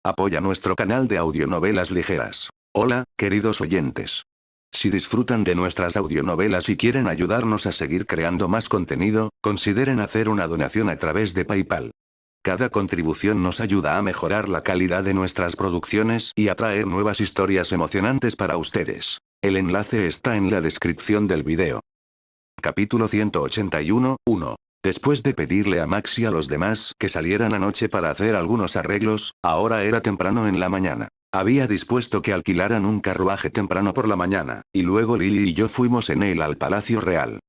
Apoya nuestro canal de audionovelas ligeras. Hola, queridos oyentes. Si disfrutan de nuestras audionovelas y quieren ayudarnos a seguir creando más contenido, consideren hacer una donación a través de PayPal. Cada contribución nos ayuda a mejorar la calidad de nuestras producciones y a traer nuevas historias emocionantes para ustedes. El enlace está en la descripción del video. Capítulo 181, 1. Después de pedirle a Max y a los demás que salieran anoche para hacer algunos arreglos, ahora era temprano en la mañana. Había dispuesto que alquilaran un carruaje temprano por la mañana, y luego Lily y yo fuimos en él al Palacio Real.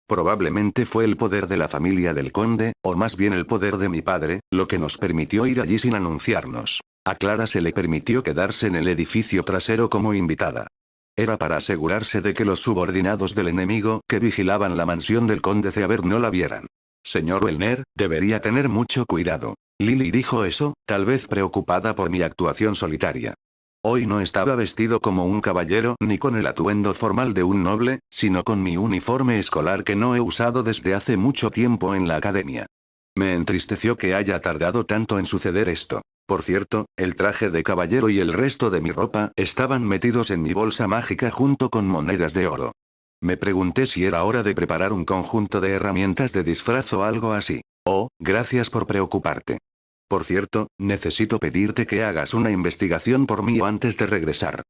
Probablemente fue el poder de la familia del conde, o más bien el poder de mi padre, lo que nos permitió ir allí sin anunciarnos. A Clara se le permitió quedarse en el edificio trasero como invitada. Era para asegurarse de que los subordinados del enemigo que vigilaban la mansión del conde Ceaver no la vieran. Señor Wellner, debería tener mucho cuidado. Lily dijo eso, tal vez preocupada por mi actuación solitaria. Hoy no estaba vestido como un caballero ni con el atuendo formal de un noble, sino con mi uniforme escolar que no he usado desde hace mucho tiempo en la academia. Me entristeció que haya tardado tanto en suceder esto. Por cierto, el traje de caballero y el resto de mi ropa estaban metidos en mi bolsa mágica junto con monedas de oro. Me pregunté si era hora de preparar un conjunto de herramientas de disfraz o algo así. Oh, gracias por preocuparte. Por cierto, necesito pedirte que hagas una investigación por mí antes de regresar.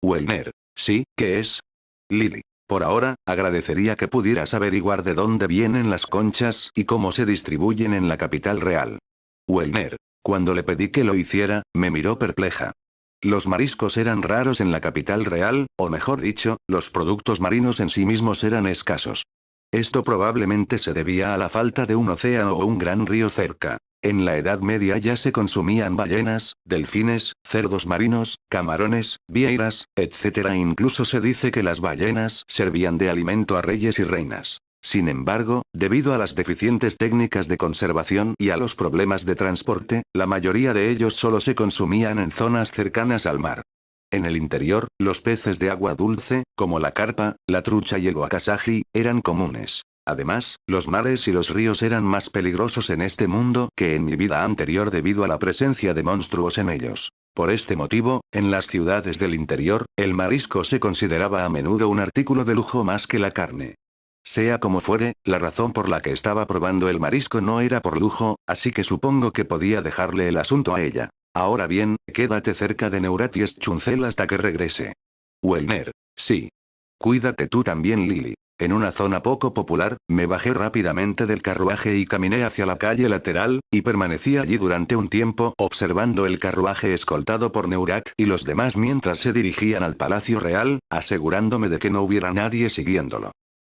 Wellner. Sí, ¿qué es? Lily. Por ahora, agradecería que pudieras averiguar de dónde vienen las conchas y cómo se distribuyen en la capital real. Wellner. Cuando le pedí que lo hiciera, me miró perpleja. Los mariscos eran raros en la capital real, o mejor dicho, los productos marinos en sí mismos eran escasos. Esto probablemente se debía a la falta de un océano o un gran río cerca. En la Edad Media ya se consumían ballenas, delfines, cerdos marinos, camarones, vieiras, etc. Incluso se dice que las ballenas servían de alimento a reyes y reinas. Sin embargo, debido a las deficientes técnicas de conservación y a los problemas de transporte, la mayoría de ellos solo se consumían en zonas cercanas al mar. En el interior, los peces de agua dulce, como la carpa, la trucha y el wakizashi, eran comunes. Además, los mares y los ríos eran más peligrosos en este mundo que en mi vida anterior debido a la presencia de monstruos en ellos. Por este motivo, en las ciudades del interior, el marisco se consideraba a menudo un artículo de lujo más que la carne. Sea como fuere, la razón por la que estaba probando el marisco no era por lujo, así que supongo que podía dejarle el asunto a ella. Ahora bien, quédate cerca de Neurat y Schunzel hasta que regrese. Wellner. Sí. Cuídate tú también, Lily. En una zona poco popular, me bajé rápidamente del carruaje y caminé hacia la calle lateral, y permanecí allí durante un tiempo observando el carruaje escoltado por Neurat y los demás mientras se dirigían al Palacio Real, asegurándome de que no hubiera nadie siguiéndolo.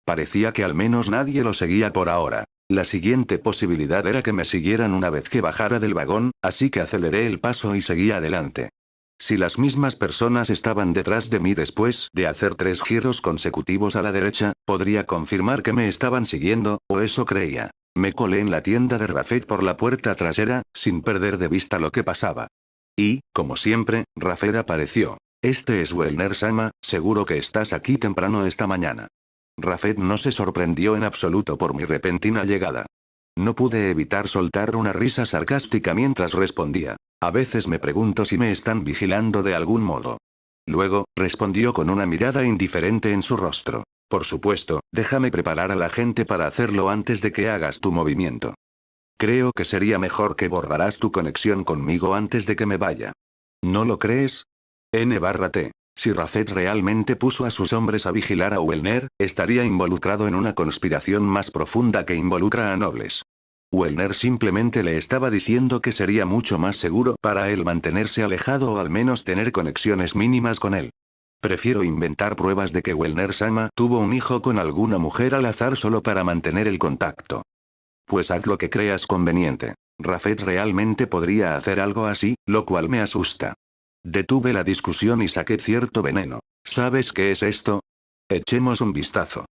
Parecía que al menos nadie lo seguía por ahora. La siguiente posibilidad era que me siguieran una vez que bajara del vagón, así que aceleré el paso y seguí adelante. Si las mismas personas estaban detrás de mí después de hacer 3 giros consecutivos a la derecha, podría confirmar que me estaban siguiendo, o eso creía. Me colé en la tienda de Rafet por la puerta trasera, sin perder de vista lo que pasaba. Y, como siempre, Rafet apareció. Este es Wellner-sama, seguro que estás aquí temprano esta mañana. Rafet no se sorprendió en absoluto por mi repentina llegada. No pude evitar soltar una risa sarcástica mientras respondía. A veces me pregunto si me están vigilando de algún modo. Luego, respondió con una mirada indiferente en su rostro. Por supuesto, déjame preparar a la gente para hacerlo antes de que hagas tu movimiento. Creo que sería mejor que borraras tu conexión conmigo antes de que me vaya. ¿No lo crees? N/T. Si Rafet realmente puso a sus hombres a vigilar a Wellner, estaría involucrado en una conspiración más profunda que involucra a nobles. Wellner simplemente le estaba diciendo que sería mucho más seguro para él mantenerse alejado o al menos tener conexiones mínimas con él. Prefiero inventar pruebas de que Wellner-sama tuvo un hijo con alguna mujer al azar solo para mantener el contacto. Pues haz lo que creas conveniente. Rafet realmente podría hacer algo así, lo cual me asusta. Detuve la discusión y saqué cierto veneno. ¿Sabes qué es esto? Echemos un vistazo.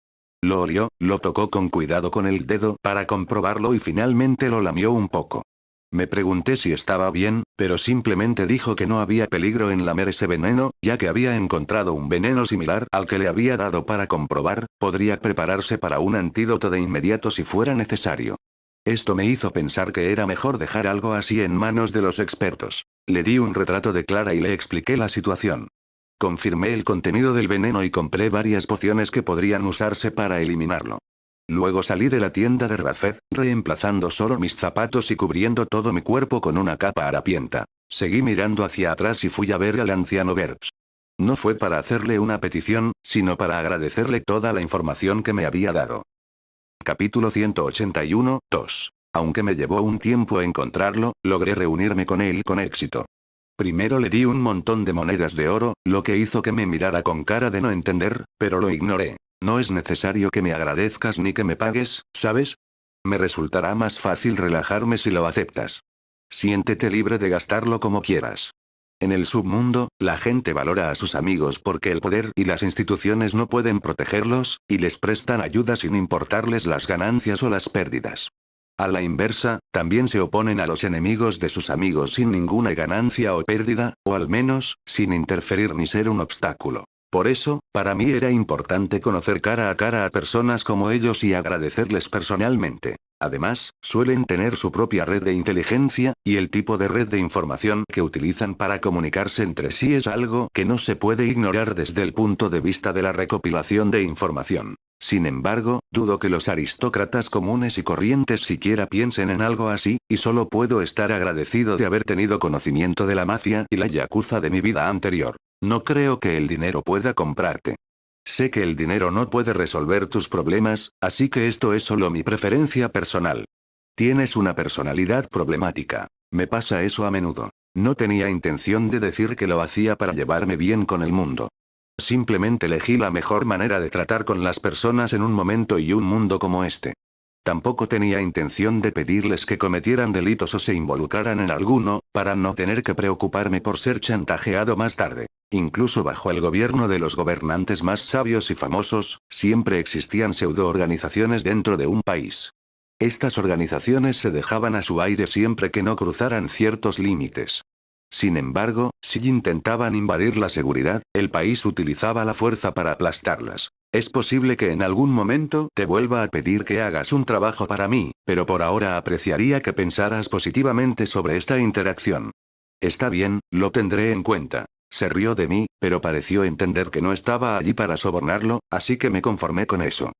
Lo olió, lo tocó con cuidado con el dedo para comprobarlo y finalmente lo lamió un poco. Me pregunté si estaba bien, pero simplemente dijo que no había peligro en lamer ese veneno, ya que había encontrado un veneno similar al que le había dado para comprobar, podría prepararse para un antídoto de inmediato si fuera necesario. Esto me hizo pensar que era mejor dejar algo así en manos de los expertos. Le di un retrato de Clara y le expliqué la situación. Confirmé el contenido del veneno y compré varias pociones que podrían usarse para eliminarlo. Luego salí de la tienda de Rafet, reemplazando solo mis zapatos y cubriendo todo mi cuerpo con una capa harapienta. Seguí mirando hacia atrás y fui a ver al anciano Verbs. No fue para hacerle una petición, sino para agradecerle toda la información que me había dado. Capítulo 181, 2. Aunque me llevó un tiempo encontrarlo, logré reunirme con él con éxito. Primero le di un montón de monedas de oro, lo que hizo que me mirara con cara de no entender, pero lo ignoré. No es necesario que me agradezcas ni que me pagues, ¿sabes? Me resultará más fácil relajarme si lo aceptas. Siéntete libre de gastarlo como quieras. En el submundo, la gente valora a sus amigos porque el poder y las instituciones no pueden protegerlos, y les prestan ayuda sin importarles las ganancias o las pérdidas. A la inversa, también se oponen a los enemigos de sus amigos sin ninguna ganancia o pérdida, o al menos, sin interferir ni ser un obstáculo. Por eso, para mí era importante conocer cara a personas como ellos y agradecerles personalmente. Además, suelen tener su propia red de inteligencia, y el tipo de red de información que utilizan para comunicarse entre sí es algo que no se puede ignorar desde el punto de vista de la recopilación de información. Sin embargo, dudo que los aristócratas comunes y corrientes siquiera piensen en algo así, y solo puedo estar agradecido de haber tenido conocimiento de la mafia y la yakuza de mi vida anterior. No creo que el dinero pueda comprarte. Sé que el dinero no puede resolver tus problemas, así que esto es solo mi preferencia personal. Tienes una personalidad problemática. Me pasa eso a menudo. No tenía intención de decir que lo hacía para llevarme bien con el mundo. Simplemente elegí la mejor manera de tratar con las personas en un momento y un mundo como este. Tampoco tenía intención de pedirles que cometieran delitos o se involucraran en alguno, para no tener que preocuparme por ser chantajeado más tarde. Incluso bajo el gobierno de los gobernantes más sabios y famosos, siempre existían pseudo-organizaciones dentro de un país. Estas organizaciones se dejaban a su aire siempre que no cruzaran ciertos límites. Sin embargo, si intentaban invadir la seguridad, el país utilizaba la fuerza para aplastarlas. Es posible que en algún momento te vuelva a pedir que hagas un trabajo para mí, pero por ahora apreciaría que pensaras positivamente sobre esta interacción. Está bien, lo tendré en cuenta. Se rió de mí, pero pareció entender que no estaba allí para sobornarlo, así que me conformé con eso.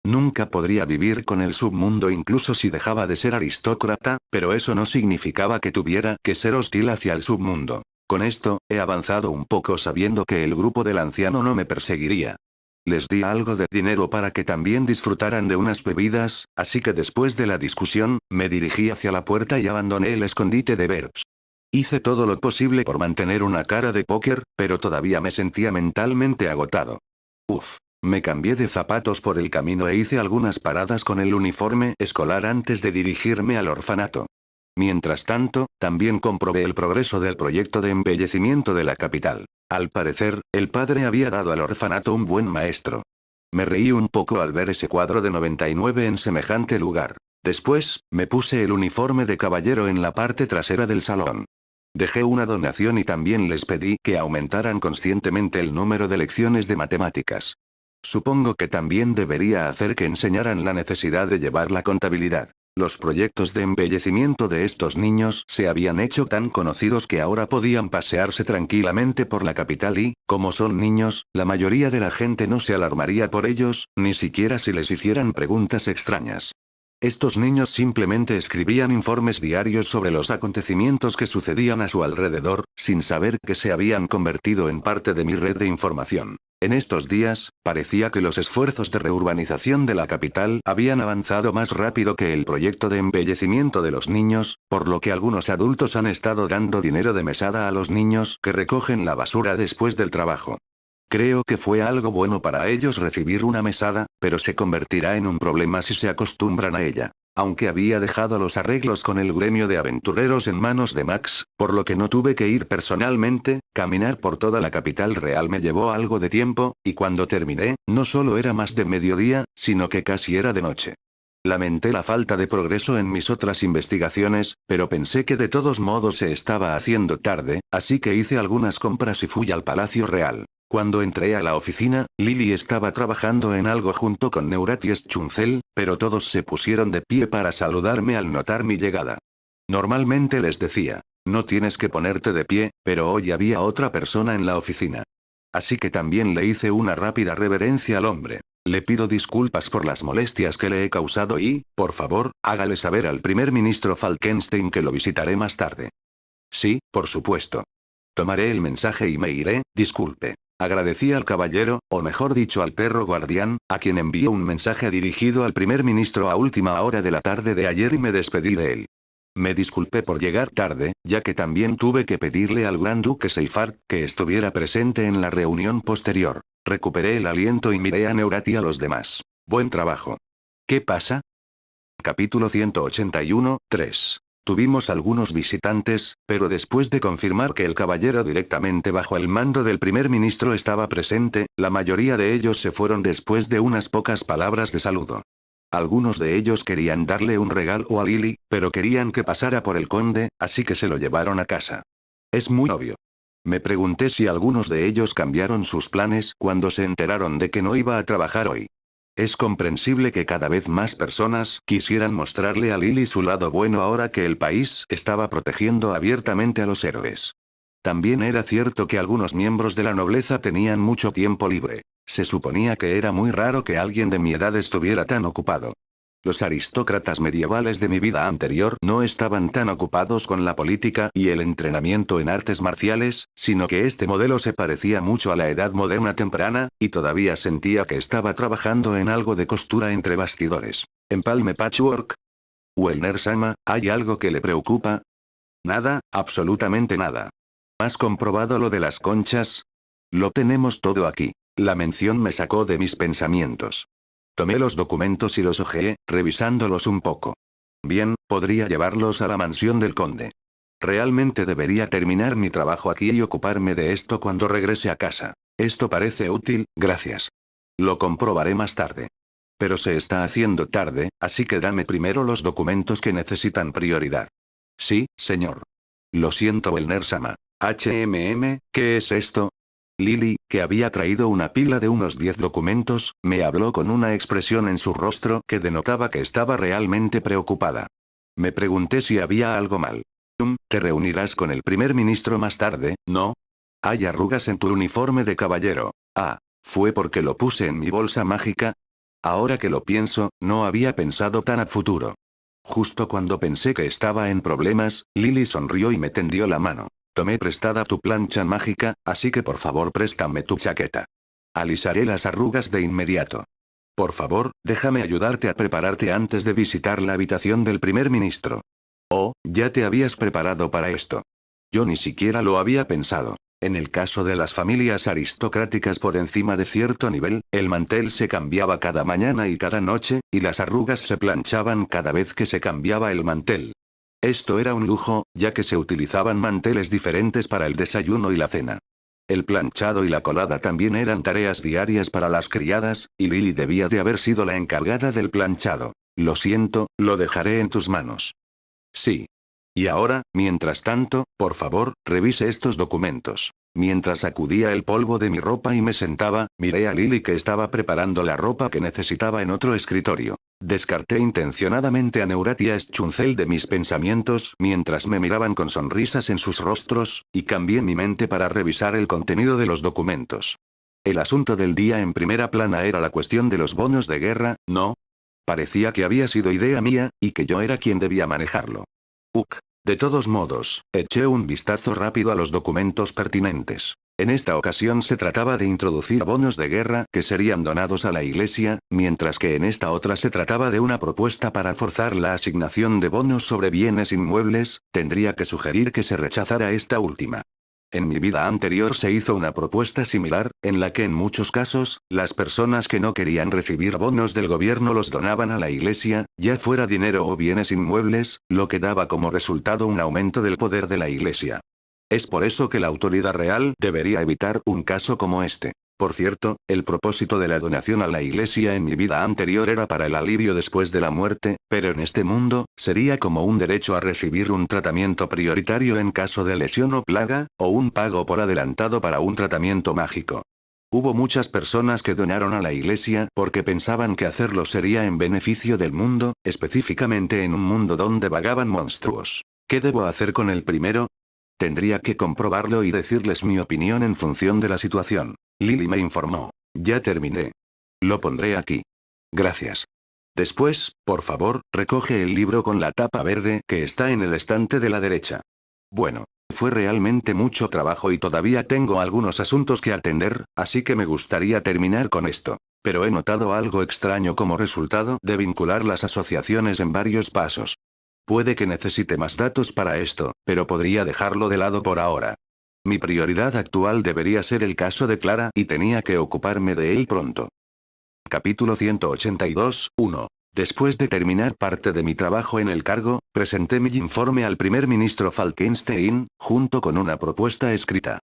Nunca podría vivir con el submundo incluso si dejaba de ser aristócrata, pero eso no significaba que tuviera que ser hostil hacia el submundo. Con esto, he avanzado un poco sabiendo que el grupo del anciano no me perseguiría. Les di algo de dinero para que también disfrutaran de unas bebidas, así que después de la discusión, me dirigí hacia la puerta y abandoné el escondite de Verbs. Hice todo lo posible por mantener una cara de póker, pero todavía me sentía mentalmente agotado. Uf. Me cambié de zapatos por el camino e hice algunas paradas con el uniforme escolar antes de dirigirme al orfanato. Mientras tanto, también comprobé el progreso del proyecto de embellecimiento de la capital. Al parecer, el padre había dado al orfanato un buen maestro. Me reí un poco al ver ese cuadro de 99 en semejante lugar. Después, me puse el uniforme de caballero en la parte trasera del salón. Dejé una donación y también les pedí que aumentaran conscientemente el número de lecciones de matemáticas. Supongo que también debería hacer que enseñaran la necesidad de llevar la contabilidad. Los proyectos de embellecimiento de estos niños se habían hecho tan conocidos que ahora podían pasearse tranquilamente por la capital y, como son niños, la mayoría de la gente no se alarmaría por ellos, ni siquiera si les hicieran preguntas extrañas. Estos niños simplemente escribían informes diarios sobre los acontecimientos que sucedían a su alrededor, sin saber que se habían convertido en parte de mi red de información. En estos días, parecía que los esfuerzos de reurbanización de la capital habían avanzado más rápido que el proyecto de embellecimiento de los niños, por lo que algunos adultos han estado dando dinero de mesada a los niños que recogen la basura después del trabajo. Creo que fue algo bueno para ellos recibir una mesada, pero se convertirá en un problema si se acostumbran a ella. Aunque había dejado los arreglos con el gremio de aventureros en manos de Max, por lo que no tuve que ir personalmente, caminar por toda la capital real me llevó algo de tiempo, y cuando terminé, no solo era más de mediodía, sino que casi era de noche. Lamenté la falta de progreso en mis otras investigaciones, pero pensé que de todos modos se estaba haciendo tarde, así que hice algunas compras y fui al Palacio Real. Cuando entré a la oficina, Lily estaba trabajando en algo junto con Neuratia Schunzel, pero todos se pusieron de pie para saludarme al notar mi llegada. Normalmente les decía, no tienes que ponerte de pie, pero hoy había otra persona en la oficina. Así que también le hice una rápida reverencia al hombre. Le pido disculpas por las molestias que le he causado y, por favor, hágale saber al primer ministro Falkenstein que lo visitaré más tarde. Sí, por supuesto. Tomaré el mensaje y me iré, disculpe. Agradecí al caballero, o mejor dicho al perro guardián, a quien envió un mensaje dirigido al primer ministro a última hora de la tarde de ayer y me despedí de él. Me disculpé por llegar tarde, ya que también tuve que pedirle al gran duque Seifert que estuviera presente en la reunión posterior. Recuperé el aliento y miré a Neuratia y a los demás. Buen trabajo. ¿Qué pasa? Capítulo 181, 3. Tuvimos algunos visitantes, pero después de confirmar que el caballero directamente bajo el mando del primer ministro estaba presente, la mayoría de ellos se fueron después de unas pocas palabras de saludo. Algunos de ellos querían darle un regalo a Lily, pero querían que pasara por el conde, así que se lo llevaron a casa. Es muy obvio. Me pregunté si algunos de ellos cambiaron sus planes cuando se enteraron de que no iba a trabajar hoy. Es comprensible que cada vez más personas quisieran mostrarle a Lily su lado bueno ahora que el país estaba protegiendo abiertamente a los héroes. También era cierto que algunos miembros de la nobleza tenían mucho tiempo libre. Se suponía que era muy raro que alguien de mi edad estuviera tan ocupado. Los aristócratas medievales de mi vida anterior no estaban tan ocupados con la política y el entrenamiento en artes marciales, sino que este modelo se parecía mucho a la edad moderna temprana, y todavía sentía que estaba trabajando en algo de costura entre bastidores. ¿Empalme patchwork? Wellner-sama, ¿hay algo que le preocupa? Nada, absolutamente nada. ¿Has comprobado lo de las conchas? Lo tenemos todo aquí. La mención me sacó de mis pensamientos. Tomé los documentos y los hojeé, revisándolos un poco. Bien, podría llevarlos a la mansión del conde. Realmente debería terminar mi trabajo aquí y ocuparme de esto cuando regrese a casa. Esto parece útil, gracias. Lo comprobaré más tarde. Pero se está haciendo tarde, así que dame primero los documentos que necesitan prioridad. Sí, señor. Lo siento, Wellner-sama. ¿Qué es esto? Lily, que había traído una pila de unos 10 documentos, me habló con una expresión en su rostro que denotaba que estaba realmente preocupada. Me pregunté si había algo mal. Te reunirás con el primer ministro más tarde, ¿no? Hay arrugas en tu uniforme de caballero. Ah, ¿fue porque lo puse en mi bolsa mágica? Ahora que lo pienso, no había pensado tan a futuro. Justo cuando pensé que estaba en problemas, Lily sonrió y me tendió la mano. Tomé prestada tu plancha mágica, así que por favor préstame tu chaqueta. Alisaré las arrugas de inmediato. Por favor, déjame ayudarte a prepararte antes de visitar la habitación del primer ministro. Oh, ya te habías preparado para esto. Yo ni siquiera lo había pensado. En el caso de las familias aristocráticas por encima de cierto nivel, el mantel se cambiaba cada mañana y cada noche, y las arrugas se planchaban cada vez que se cambiaba el mantel. Esto era un lujo, ya que se utilizaban manteles diferentes para el desayuno y la cena. El planchado y la colada también eran tareas diarias para las criadas, y Lily debía de haber sido la encargada del planchado. Lo siento, lo dejaré en tus manos. Sí. Y ahora, mientras tanto, por favor, revise estos documentos. Mientras sacudía el polvo de mi ropa y me sentaba, miré a Lily que estaba preparando la ropa que necesitaba en otro escritorio. Descarté intencionadamente a Neuratia Schunzel de mis pensamientos mientras me miraban con sonrisas en sus rostros, y cambié mi mente para revisar el contenido de los documentos. El asunto del día en primera plana era la cuestión de los bonos de guerra, ¿no? Parecía que había sido idea mía, y que yo era quien debía manejarlo. De todos modos, eché un vistazo rápido a los documentos pertinentes. En esta ocasión se trataba de introducir bonos de guerra que serían donados a la iglesia, mientras que en esta otra se trataba de una propuesta para forzar la asignación de bonos sobre bienes inmuebles. Tendría que sugerir que se rechazara esta última. En mi vida anterior se hizo una propuesta similar, en la que en muchos casos, las personas que no querían recibir bonos del gobierno los donaban a la iglesia, ya fuera dinero o bienes inmuebles, lo que daba como resultado un aumento del poder de la iglesia. Es por eso que la autoridad real debería evitar un caso como este. Por cierto, el propósito de la donación a la iglesia en mi vida anterior era para el alivio después de la muerte, pero en este mundo, sería como un derecho a recibir un tratamiento prioritario en caso de lesión o plaga, o un pago por adelantado para un tratamiento mágico. Hubo muchas personas que donaron a la iglesia porque pensaban que hacerlo sería en beneficio del mundo, específicamente en un mundo donde vagaban monstruos. ¿Qué debo hacer con el primero? Tendría que comprobarlo y decirles mi opinión en función de la situación. Lily me informó. Ya terminé. Lo pondré aquí. Gracias. Después, por favor, recoge el libro con la tapa verde que está en el estante de la derecha. Bueno, fue realmente mucho trabajo y todavía tengo algunos asuntos que atender, así que me gustaría terminar con esto. Pero he notado algo extraño como resultado de vincular las asociaciones en varios pasos. Puede que necesite más datos para esto, pero podría dejarlo de lado por ahora. Mi prioridad actual debería ser el caso de Clara y tenía que ocuparme de él pronto. Capítulo 182, 1. Después de terminar parte de mi trabajo en el cargo, presenté mi informe al primer ministro Falkenstein, junto con una propuesta escrita.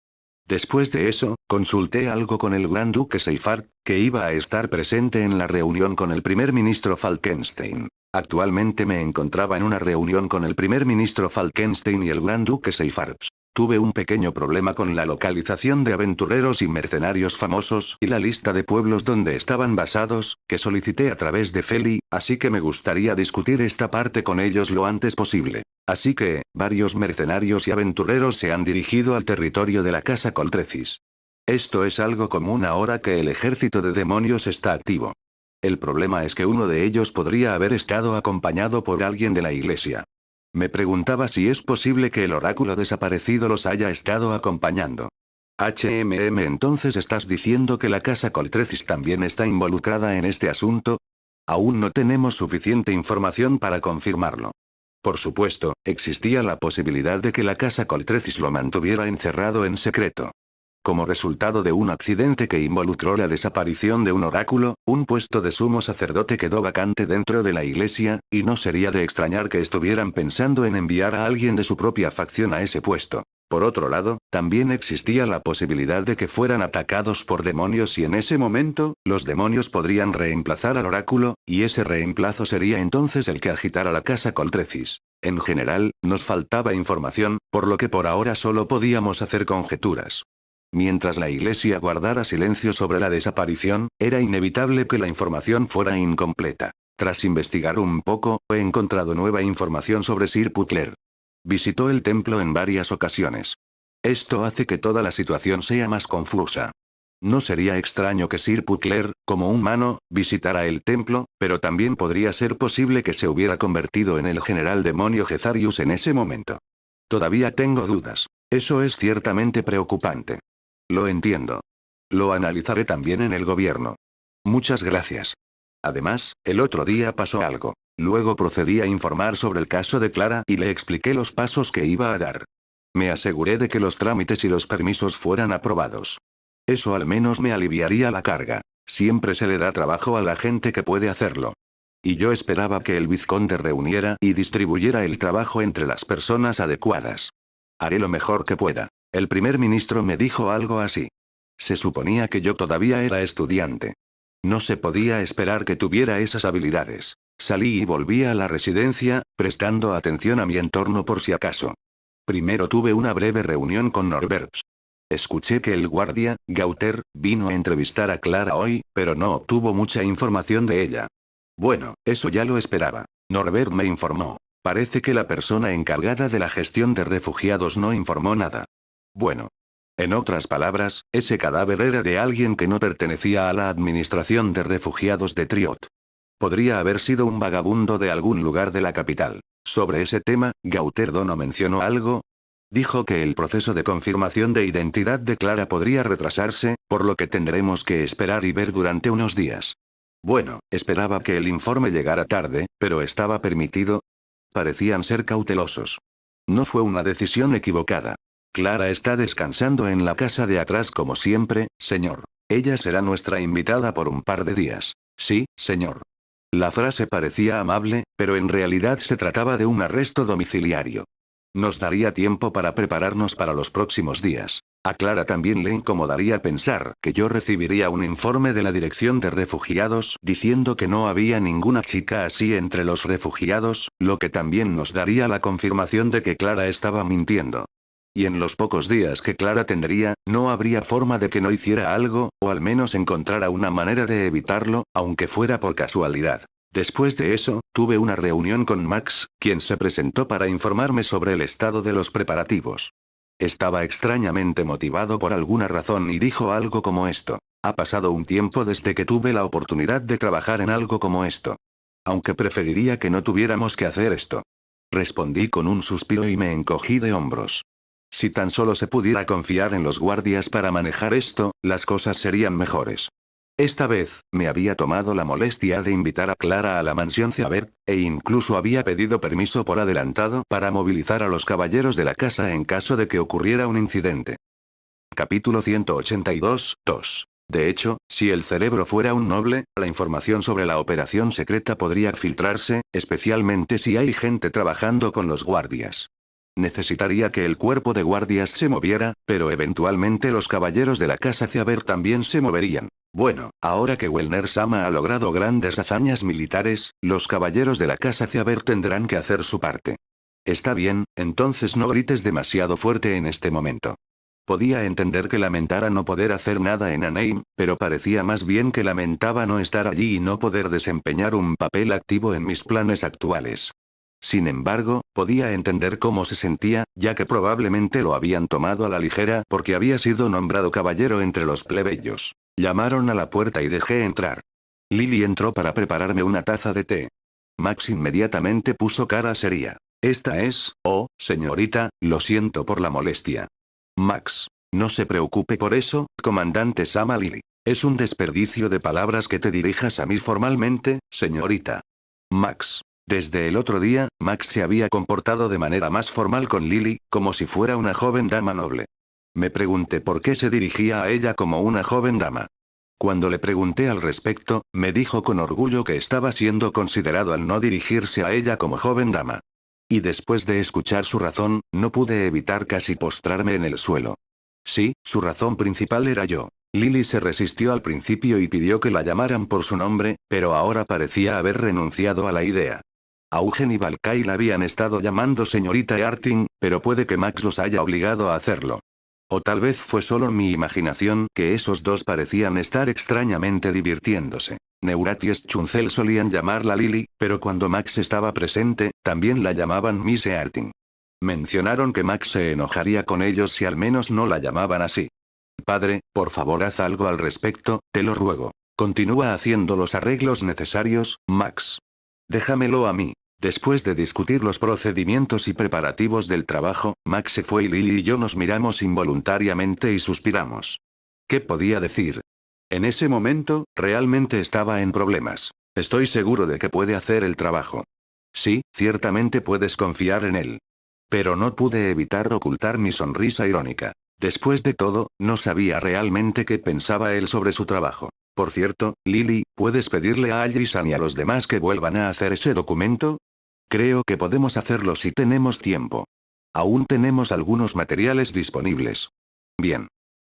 Después de eso, consulté algo con el gran duque Seifert, que iba a estar presente en la reunión con el primer ministro Falkenstein. Actualmente me encontraba en una reunión con el primer ministro Falkenstein y el gran duque Seifert. Tuve un pequeño problema con la localización de aventureros y mercenarios famosos y la lista de pueblos donde estaban basados, que solicité a través de Feli, así que me gustaría discutir esta parte con ellos lo antes posible. Así que, varios mercenarios y aventureros se han dirigido al territorio de la casa Coltrecis. Esto es algo común ahora que el ejército de demonios está activo. El problema es que uno de ellos podría haber estado acompañado por alguien de la iglesia. Me preguntaba si es posible que el oráculo desaparecido los haya estado acompañando. Entonces estás diciendo que la casa Coltrecis también está involucrada en este asunto? Aún no tenemos suficiente información para confirmarlo. Por supuesto, existía la posibilidad de que la casa Coltrecis lo mantuviera encerrado en secreto. Como resultado de un accidente que involucró la desaparición de un oráculo, un puesto de sumo sacerdote quedó vacante dentro de la iglesia, y no sería de extrañar que estuvieran pensando en enviar a alguien de su propia facción a ese puesto. Por otro lado, también existía la posibilidad de que fueran atacados por demonios y en ese momento, los demonios podrían reemplazar al oráculo, y ese reemplazo sería entonces el que agitara la casa Coltrecis. En general, nos faltaba información, por lo que por ahora solo podíamos hacer conjeturas. Mientras la iglesia guardara silencio sobre la desaparición, era inevitable que la información fuera incompleta. Tras investigar un poco, he encontrado nueva información sobre Sir Putler. Visitó el templo en varias ocasiones. Esto hace que toda la situación sea más confusa. No sería extraño que Sir Putler, como humano, visitara el templo, pero también podría ser posible que se hubiera convertido en el general demonio Gezarius en ese momento. Todavía tengo dudas. Eso es ciertamente preocupante. Lo entiendo. Lo analizaré también en el gobierno. Muchas gracias. Además, el otro día pasó algo. Luego procedí a informar sobre el caso de Clara y le expliqué los pasos que iba a dar. Me aseguré de que los trámites y los permisos fueran aprobados. Eso al menos me aliviaría la carga. Siempre se le da trabajo a la gente que puede hacerlo. Y yo esperaba que el vizconde reuniera y distribuyera el trabajo entre las personas adecuadas. Haré lo mejor que pueda. El primer ministro me dijo algo así. Se suponía que yo todavía era estudiante. No se podía esperar que tuviera esas habilidades. Salí y volví a la residencia, prestando atención a mi entorno por si acaso. Primero tuve una breve reunión con Norbert. Escuché que el guardia, Gauter, vino a entrevistar a Clara hoy, pero no obtuvo mucha información de ella. Bueno, eso ya lo esperaba. Norbert me informó. Parece que la persona encargada de la gestión de refugiados no informó nada. Bueno. En otras palabras, ese cadáver era de alguien que no pertenecía a la administración de refugiados de Triot. Podría haber sido un vagabundo de algún lugar de la capital. Sobre ese tema, Gauter no mencionó algo. Dijo que el proceso de confirmación de identidad de Clara podría retrasarse, por lo que tendremos que esperar y ver durante unos días. Bueno, esperaba que el informe llegara tarde, pero estaba permitido. Parecían ser cautelosos. No fue una decisión equivocada. Clara está descansando en la casa de atrás como siempre, señor. Ella será nuestra invitada por un par de días. Sí, señor. La frase parecía amable, pero en realidad se trataba de un arresto domiciliario. Nos daría tiempo para prepararnos para los próximos días. A Clara también le incomodaría pensar que yo recibiría un informe de la dirección de refugiados diciendo que no había ninguna chica así entre los refugiados, lo que también nos daría la confirmación de que Clara estaba mintiendo. y en los pocos días que Clara tendría, no habría forma de que no hiciera algo, o al menos encontrara una manera de evitarlo, aunque fuera por casualidad. Después de eso, tuve una reunión con Max, quien se presentó para informarme sobre el estado de los preparativos. Estaba extrañamente motivado por alguna razón y dijo algo como esto: ha pasado un tiempo desde que tuve la oportunidad de trabajar en algo como esto. Aunque preferiría que no tuviéramos que hacer esto. Respondí con un suspiro y me encogí de hombros. Si tan solo se pudiera confiar en los guardias para manejar esto, las cosas serían mejores. Esta vez, me había tomado la molestia de invitar a Clara a la mansión Seabert, e incluso había pedido permiso por adelantado para movilizar a los caballeros de la casa en caso de que ocurriera un incidente. Capítulo 182, 2. De hecho, si el cerebro fuera un noble, la información sobre la operación secreta podría filtrarse, especialmente si hay gente trabajando con los guardias. Necesitaría que el cuerpo de guardias se moviera, pero eventualmente los caballeros de la casa Seabert también se moverían. Bueno, ahora que Wellner-sama ha logrado grandes hazañas militares, los caballeros de la casa Seabert tendrán que hacer su parte. Está bien, entonces no grites demasiado fuerte en este momento. Podía entender que lamentara no poder hacer nada en Anheim, pero parecía más bien que lamentaba no estar allí y no poder desempeñar un papel activo en mis planes actuales. Sin embargo, podía entender cómo se sentía, ya que probablemente lo habían tomado a la ligera porque había sido nombrado caballero entre los plebeyos. Llamaron a la puerta y dejé entrar. Lily entró para prepararme una taza de té. Max inmediatamente puso cara seria. Esta es, oh, señorita, lo siento por la molestia. Max. No se preocupe por eso, comandante Sama. Lily. Es un desperdicio de palabras que te dirijas a mí formalmente, señorita. Max. Desde el otro día, Max se había comportado de manera más formal con Lily, como si fuera una joven dama noble. Me pregunté por qué se dirigía a ella como una joven dama. Cuando le pregunté al respecto, me dijo con orgullo que estaba siendo considerado al no dirigirse a ella como joven dama. Y después de escuchar su razón, no pude evitar casi postrarme en el suelo. Sí, su razón principal era yo. Lily se resistió al principio y pidió que la llamaran por su nombre, pero ahora parecía haber renunciado a la idea. Augen y Balkai la habían estado llamando señorita Earting, pero puede que Max los haya obligado a hacerlo. O tal vez fue solo mi imaginación que esos dos parecían estar extrañamente divirtiéndose. Neurat y Schunzel solían llamarla Lily, pero cuando Max estaba presente, también la llamaban Miss Earting. Mencionaron que Max se enojaría con ellos si al menos no la llamaban así. Padre, por favor haz algo al respecto, te lo ruego. Continúa haciendo los arreglos necesarios, Max. Déjamelo a mí. Después de discutir los procedimientos y preparativos del trabajo, Max se fue y Lily y yo nos miramos involuntariamente y suspiramos. ¿Qué podía decir? En ese momento, realmente estaba en problemas. Estoy seguro de que puede hacer el trabajo. Sí, ciertamente puedes confiar en él. Pero no pude evitar ocultar mi sonrisa irónica. Después de todo, no sabía realmente qué pensaba él sobre su trabajo. Por cierto, Lily, ¿puedes pedirle a Allisan y a los demás que vuelvan a hacer ese documento? Creo que podemos hacerlo si tenemos tiempo. Aún tenemos algunos materiales disponibles. Bien.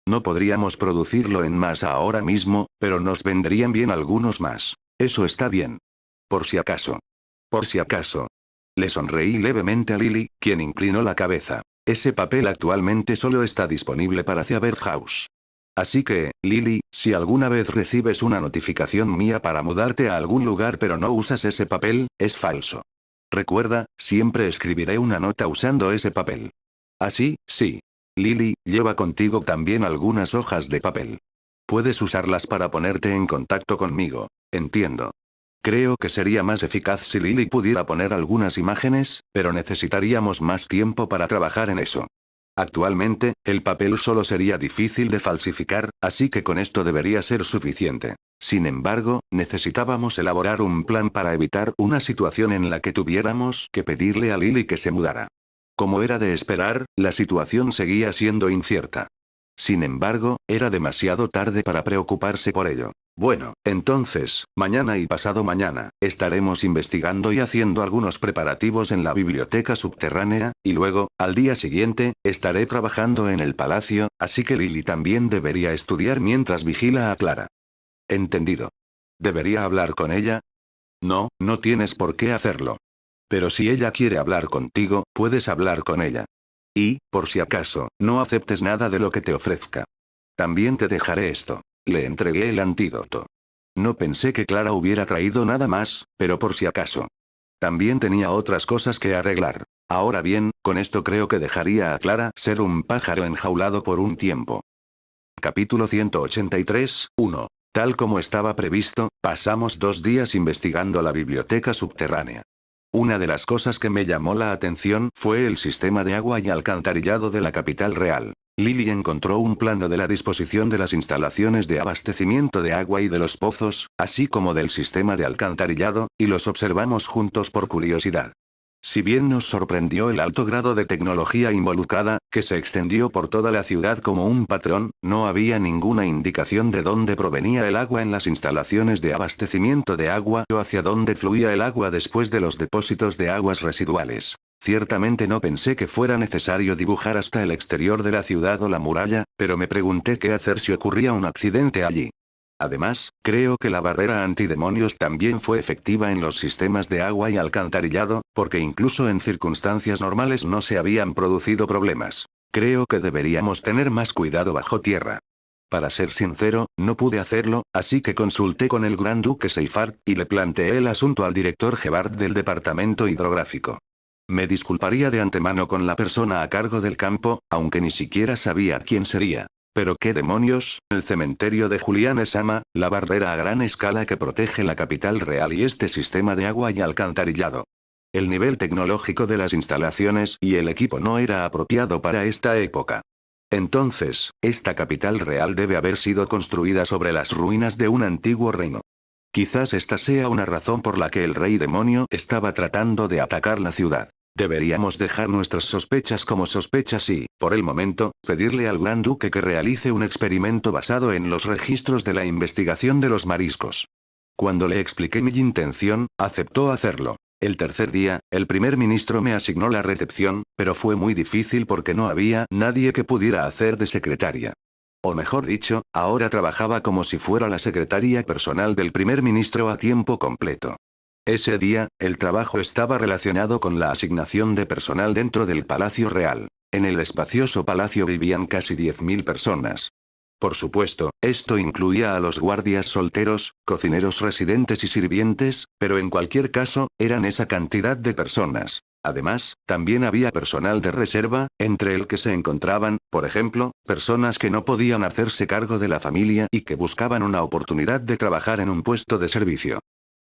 No podríamos producirlo en masa ahora mismo, pero nos vendrían bien algunos más. Eso está bien. Por si acaso. Por si acaso. Le sonreí levemente a Lily, quien inclinó la cabeza. Ese papel actualmente solo está disponible para Seabert House. Así que, Lily, si alguna vez recibes una notificación mía para mudarte a algún lugar pero no usas ese papel, es falso. Recuerda, siempre escribiré una nota usando ese papel. Así, sí. Lily, lleva contigo también algunas hojas de papel. Puedes usarlas para ponerte en contacto conmigo. Entiendo. Creo que sería más eficaz si Lily pudiera poner algunas imágenes, pero necesitaríamos más tiempo para trabajar en eso. Actualmente, el papel solo sería difícil de falsificar, así que con esto debería ser suficiente. Sin embargo, necesitábamos elaborar un plan para evitar una situación en la que tuviéramos que pedirle a Lily que se mudara. Como era de esperar, la situación seguía siendo incierta. Sin embargo, era demasiado tarde para preocuparse por ello. Bueno, entonces, mañana y pasado mañana, estaremos investigando y haciendo algunos preparativos en la biblioteca subterránea, y luego, al día siguiente, estaré trabajando en el palacio, así que Lily también debería estudiar mientras vigila a Clara. Entendido. ¿Debería hablar con ella? No, no tienes por qué hacerlo. Pero si ella quiere hablar contigo, puedes hablar con ella. Y, por si acaso, no aceptes nada de lo que te ofrezca. También te dejaré esto. Le entregué el antídoto. No pensé que Clara hubiera traído nada más, pero por si acaso. También tenía otras cosas que arreglar. Ahora bien, con esto creo que dejaría a Clara ser un pájaro enjaulado por un tiempo. Capítulo 183, 1. Tal como estaba previsto, pasamos 2 días investigando la biblioteca subterránea. Una de las cosas que me llamó la atención fue el sistema de agua y alcantarillado de la capital real. Lily encontró un plano de la disposición de las instalaciones de abastecimiento de agua y de los pozos, así como del sistema de alcantarillado, y los observamos juntos por curiosidad. Si bien nos sorprendió el alto grado de tecnología involucrada, que se extendió por toda la ciudad como un patrón, no había ninguna indicación de dónde provenía el agua en las instalaciones de abastecimiento de agua o hacia dónde fluía el agua después de los depósitos de aguas residuales. Ciertamente no pensé que fuera necesario dibujar hasta el exterior de la ciudad o la muralla, pero me pregunté qué hacer si ocurría un accidente allí. Además, creo que la barrera antidemonios también fue efectiva en los sistemas de agua y alcantarillado, porque incluso en circunstancias normales no se habían producido problemas. Creo que deberíamos tener más cuidado bajo tierra. Para ser sincero, no pude hacerlo, así que consulté con el Gran Duque Seifert, y le planteé el asunto al director Gebhardt del departamento hidrográfico. Me disculparía de antemano con la persona a cargo del campo, aunque ni siquiera sabía quién sería. Pero qué demonios, el cementerio de Julián Esama, la barrera a gran escala que protege la capital real y este sistema de agua y alcantarillado. El nivel tecnológico de las instalaciones y el equipo no era apropiado para esta época. Entonces, esta capital real debe haber sido construida sobre las ruinas de un antiguo reino. Quizás esta sea una razón por la que el rey demonio estaba tratando de atacar la ciudad. Deberíamos dejar nuestras sospechas como sospechas y, por el momento, pedirle al Gran Duque que realice un experimento basado en los registros de la investigación de los mariscos. Cuando le expliqué mi intención, aceptó hacerlo. El tercer día, el primer ministro me asignó la recepción, pero fue muy difícil porque no había nadie que pudiera hacer de secretaria. O mejor dicho, ahora trabajaba como si fuera la secretaria personal del primer ministro a tiempo completo. Ese día, el trabajo estaba relacionado con la asignación de personal dentro del Palacio Real. En el espacioso palacio vivían casi 10.000 personas. Por supuesto, esto incluía a los guardias solteros, cocineros residentes y sirvientes, pero en cualquier caso, eran esa cantidad de personas. Además, también había personal de reserva, entre el que se encontraban, por ejemplo, personas que no podían hacerse cargo de la familia y que buscaban una oportunidad de trabajar en un puesto de servicio.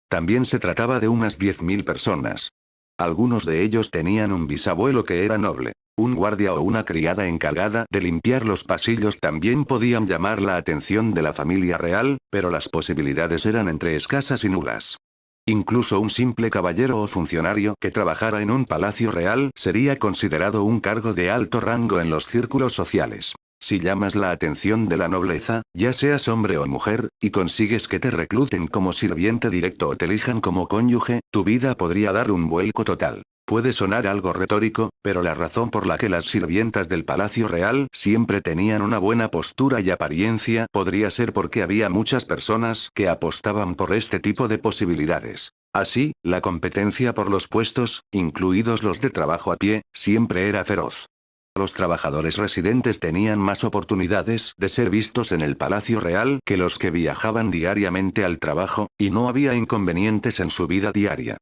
También se trataba de unas 10.000 personas. Algunos de ellos tenían un bisabuelo que era noble. Un guardia o una criada encargada de limpiar los pasillos también podían llamar la atención de la familia real, pero las posibilidades eran entre escasas y nulas. Incluso un simple caballero o funcionario que trabajara en un palacio real sería considerado un cargo de alto rango en los círculos sociales. Si llamas la atención de la nobleza, ya seas hombre o mujer, y consigues que te recluten como sirviente directo o te elijan como cónyuge, tu vida podría dar un vuelco total. Puede sonar algo retórico, pero la razón por la que las sirvientas del Palacio Real siempre tenían una buena postura y apariencia podría ser porque había muchas personas que apostaban por este tipo de posibilidades. Así, la competencia por los puestos, incluidos los de trabajo a pie, siempre era feroz. Los trabajadores residentes tenían más oportunidades de ser vistos en el Palacio Real que los que viajaban diariamente al trabajo, y no había inconvenientes en su vida diaria.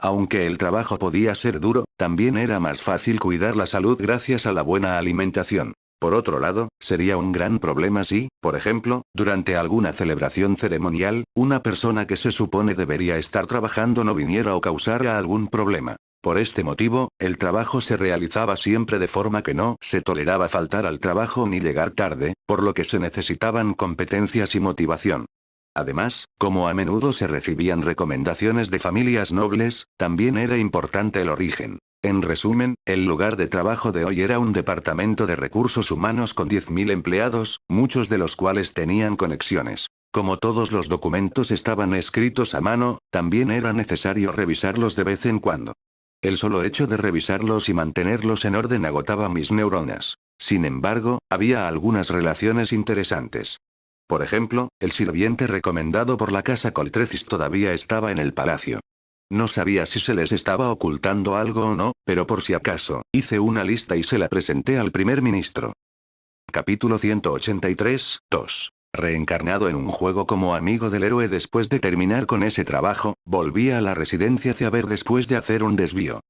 Aunque el trabajo podía ser duro, también era más fácil cuidar la salud gracias a la buena alimentación. Por otro lado, sería un gran problema si, por ejemplo, durante alguna celebración ceremonial, una persona que se supone debería estar trabajando no viniera o causara algún problema. Por este motivo, el trabajo se realizaba siempre de forma que no se toleraba faltar al trabajo ni llegar tarde, por lo que se necesitaban competencias y motivación. Además, como a menudo se recibían recomendaciones de familias nobles, también era importante el origen. En resumen, el lugar de trabajo de hoy era un departamento de recursos humanos con 10.000 empleados, muchos de los cuales tenían conexiones. Como todos los documentos estaban escritos a mano, también era necesario revisarlos de vez en cuando. El solo hecho de revisarlos y mantenerlos en orden agotaba mis neuronas. Sin embargo, había algunas relaciones interesantes. Por ejemplo, el sirviente recomendado por la casa Coltrecis todavía estaba en el palacio. No sabía si se les estaba ocultando algo o no, pero por si acaso, hice una lista y se la presenté al primer ministro. Capítulo 183, 2. Reencarnado en un juego como amigo del héroe después de terminar con ese trabajo, volví a la residencia Ceaver después de hacer un desvío.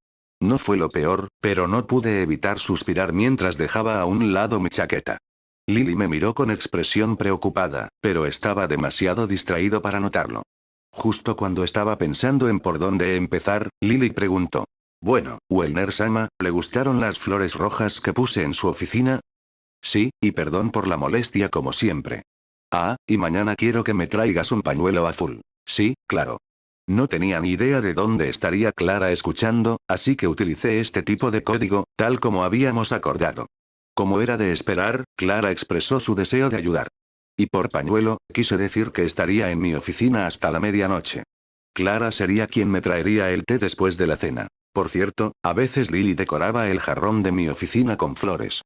No fue lo peor, pero no pude evitar suspirar mientras dejaba a un lado mi chaqueta. Lily me miró con expresión preocupada, pero estaba demasiado distraído para notarlo. Justo cuando estaba pensando en por dónde empezar, Lily preguntó. Bueno, Wellner-sama, ¿le gustaron las flores rojas que puse en su oficina? Sí, y perdón por la molestia como siempre. Ah, y mañana quiero que me traigas un pañuelo azul. Sí, claro. No tenía ni idea de dónde estaría Clara escuchando, así que utilicé este tipo de código, tal como habíamos acordado. Como era de esperar, Clara expresó su deseo de ayudar. Y por pañuelo, quise decir que estaría en mi oficina hasta la medianoche. Clara sería quien me traería el té después de la cena. Por cierto, a veces Lily decoraba el jarrón de mi oficina con flores.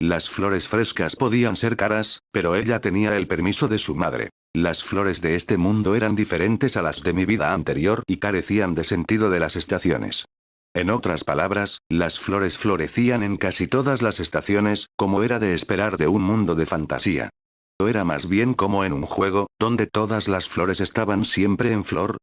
Las flores frescas podían ser caras, pero ella tenía el permiso de su madre. Las flores de este mundo eran diferentes a las de mi vida anterior y carecían de sentido de las estaciones. En otras palabras, las flores florecían en casi todas las estaciones, como era de esperar de un mundo de fantasía. O era más bien como en un juego, donde todas las flores estaban siempre en flor.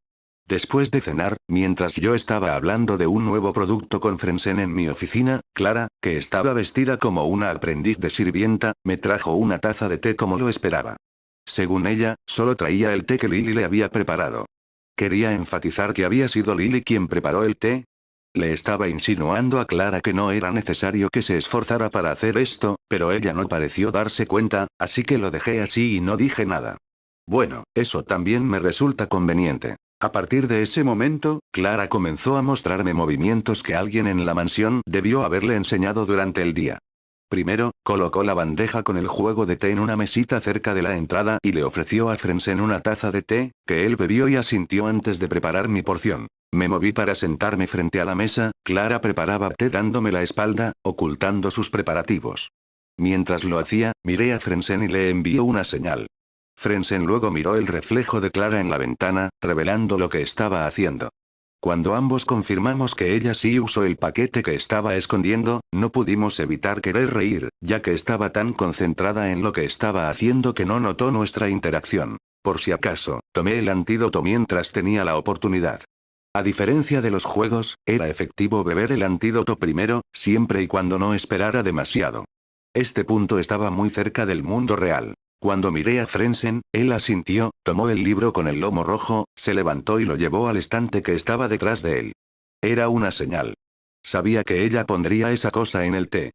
Después de cenar, mientras yo estaba hablando de un nuevo producto con Frensen en mi oficina, Clara, que estaba vestida como una aprendiz de sirvienta, me trajo una taza de té como lo esperaba. Según ella, solo traía el té que Lily le había preparado. Quería enfatizar que había sido Lily quien preparó el té. Le estaba insinuando a Clara que no era necesario que se esforzara para hacer esto, pero ella no pareció darse cuenta, así que lo dejé así y no dije nada. Bueno, eso también me resulta conveniente. A partir de ese momento, Clara comenzó a mostrarme movimientos que alguien en la mansión debió haberle enseñado durante el día. Primero, colocó la bandeja con el juego de té en una mesita cerca de la entrada y le ofreció a Frensen una taza de té, que él bebió y asintió antes de preparar mi porción. Me moví para sentarme frente a la mesa, Clara preparaba té dándome la espalda, ocultando sus preparativos. Mientras lo hacía, miré a Frensen y le envió una señal. Frensen luego miró el reflejo de Clara en la ventana, revelando lo que estaba haciendo. Cuando ambos confirmamos que ella sí usó el paquete que estaba escondiendo, no pudimos evitar querer reír, ya que estaba tan concentrada en lo que estaba haciendo que no notó nuestra interacción. Por si acaso, tomé el antídoto mientras tenía la oportunidad. A diferencia de los juegos, era efectivo beber el antídoto primero, siempre y cuando no esperara demasiado. Este punto estaba muy cerca del mundo real. Cuando miré a Frensen, él asintió, tomó el libro con el lomo rojo, se levantó y lo llevó al estante que estaba detrás de él. Era una señal. Sabía que ella pondría esa cosa en el té.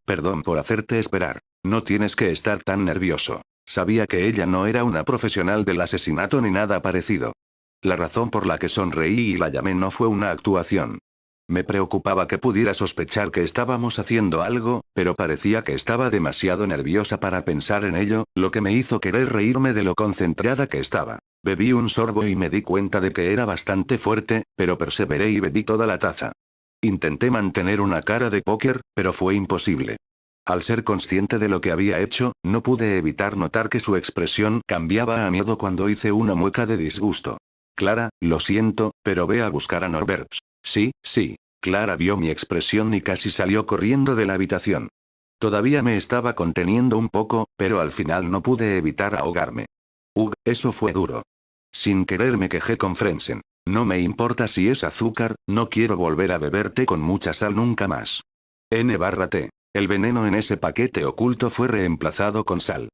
Perdón por hacerte esperar. No tienes que estar tan nervioso. Sabía que ella no era una profesional del asesinato ni nada parecido. La razón por la que sonreí y la llamé no fue una actuación. Me preocupaba que pudiera sospechar que estábamos haciendo algo, pero parecía que estaba demasiado nerviosa para pensar en ello, lo que me hizo querer reírme de lo concentrada que estaba. Bebí un sorbo y me di cuenta de que era bastante fuerte, pero perseveré y bebí toda la taza. Intenté mantener una cara de póker, pero fue imposible. Al ser consciente de lo que había hecho, no pude evitar notar que su expresión cambiaba a miedo cuando hice una mueca de disgusto. Clara, lo siento, pero ve a buscar a Norbert. Sí, sí. Clara vio mi expresión y casi salió corriendo de la habitación. Todavía me estaba conteniendo un poco, pero al final no pude evitar ahogarme. Eso fue duro. Sin querer me quejé con Frensen. No me importa si es azúcar, no quiero volver a beber té con mucha sal nunca más. N/T. El veneno en ese paquete oculto fue reemplazado con sal.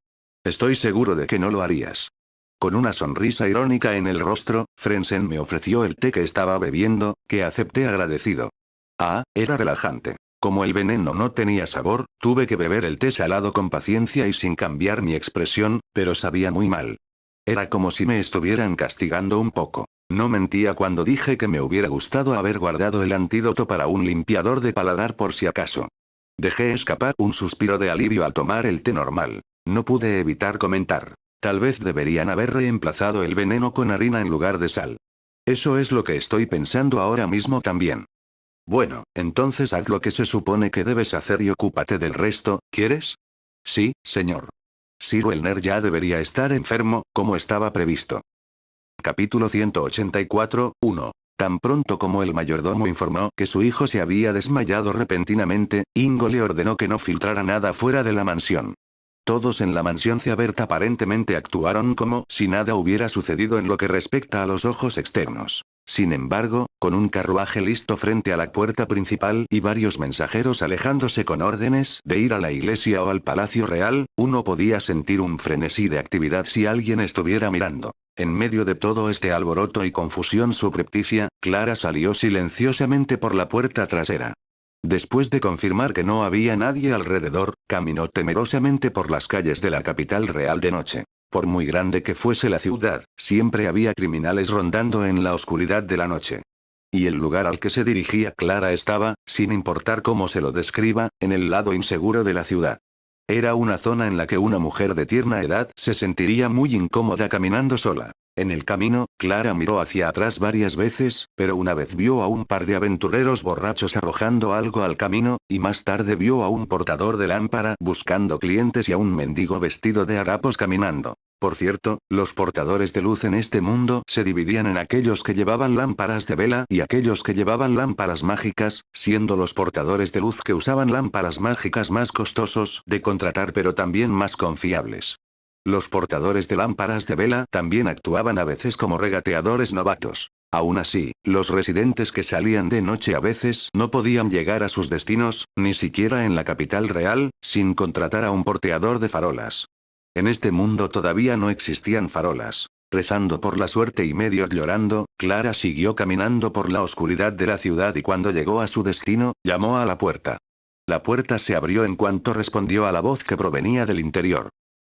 Estoy seguro de que no lo harías. Con una sonrisa irónica en el rostro, Frensen me ofreció el té que estaba bebiendo, que acepté agradecido. Ah, era relajante. Como el veneno no tenía sabor, tuve que beber el té salado con paciencia y sin cambiar mi expresión, pero sabía muy mal. Era como si me estuvieran castigando un poco. No mentía cuando dije que me hubiera gustado haber guardado el antídoto para un limpiador de paladar por si acaso. Dejé escapar un suspiro de alivio al tomar el té normal. No pude evitar comentar. Tal vez deberían haber reemplazado el veneno con harina en lugar de sal. Eso es lo que estoy pensando ahora mismo también. Bueno, entonces haz lo que se supone que debes hacer y ocúpate del resto, ¿quieres? Sí, señor. Sir Wellner ya debería estar enfermo, como estaba previsto. Capítulo 184, 1. Tan pronto como el mayordomo informó que su hijo se había desmayado repentinamente, Ingo le ordenó que no filtrara nada fuera de la mansión. Todos en la mansión Seabert aparentemente actuaron como si nada hubiera sucedido en lo que respecta a los ojos externos. Sin embargo, con un carruaje listo frente a la puerta principal y varios mensajeros alejándose con órdenes de ir a la iglesia o al palacio real, uno podía sentir un frenesí de actividad si alguien estuviera mirando. En medio de todo este alboroto y confusión subrepticia, Clara salió silenciosamente por la puerta trasera. Después de confirmar que no había nadie alrededor, caminó temerosamente por las calles de la capital real de noche. Por muy grande que fuese la ciudad, siempre había criminales rondando en la oscuridad de la noche. Y el lugar al que se dirigía Clara estaba, sin importar cómo se lo describa, en el lado inseguro de la ciudad. Era una zona en la que una mujer de tierna edad se sentiría muy incómoda caminando sola. En el camino, Clara miró hacia atrás varias veces, pero una vez vio a un par de aventureros borrachos arrojando algo al camino, y más tarde vio a un portador de lámpara buscando clientes y a un mendigo vestido de harapos caminando. Por cierto, los portadores de luz en este mundo se dividían en aquellos que llevaban lámparas de vela y aquellos que llevaban lámparas mágicas, siendo los portadores de luz que usaban lámparas mágicas más costosos de contratar pero también más confiables. Los portadores de lámparas de vela también actuaban a veces como regateadores novatos. Aún así, los residentes que salían de noche a veces no podían llegar a sus destinos, ni siquiera en la capital real, sin contratar a un porteador de farolas. En este mundo todavía no existían farolas. Rezando por la suerte y medio llorando, Clara siguió caminando por la oscuridad de la ciudad y cuando llegó a su destino, llamó a la puerta. La puerta se abrió en cuanto respondió a la voz que provenía del interior.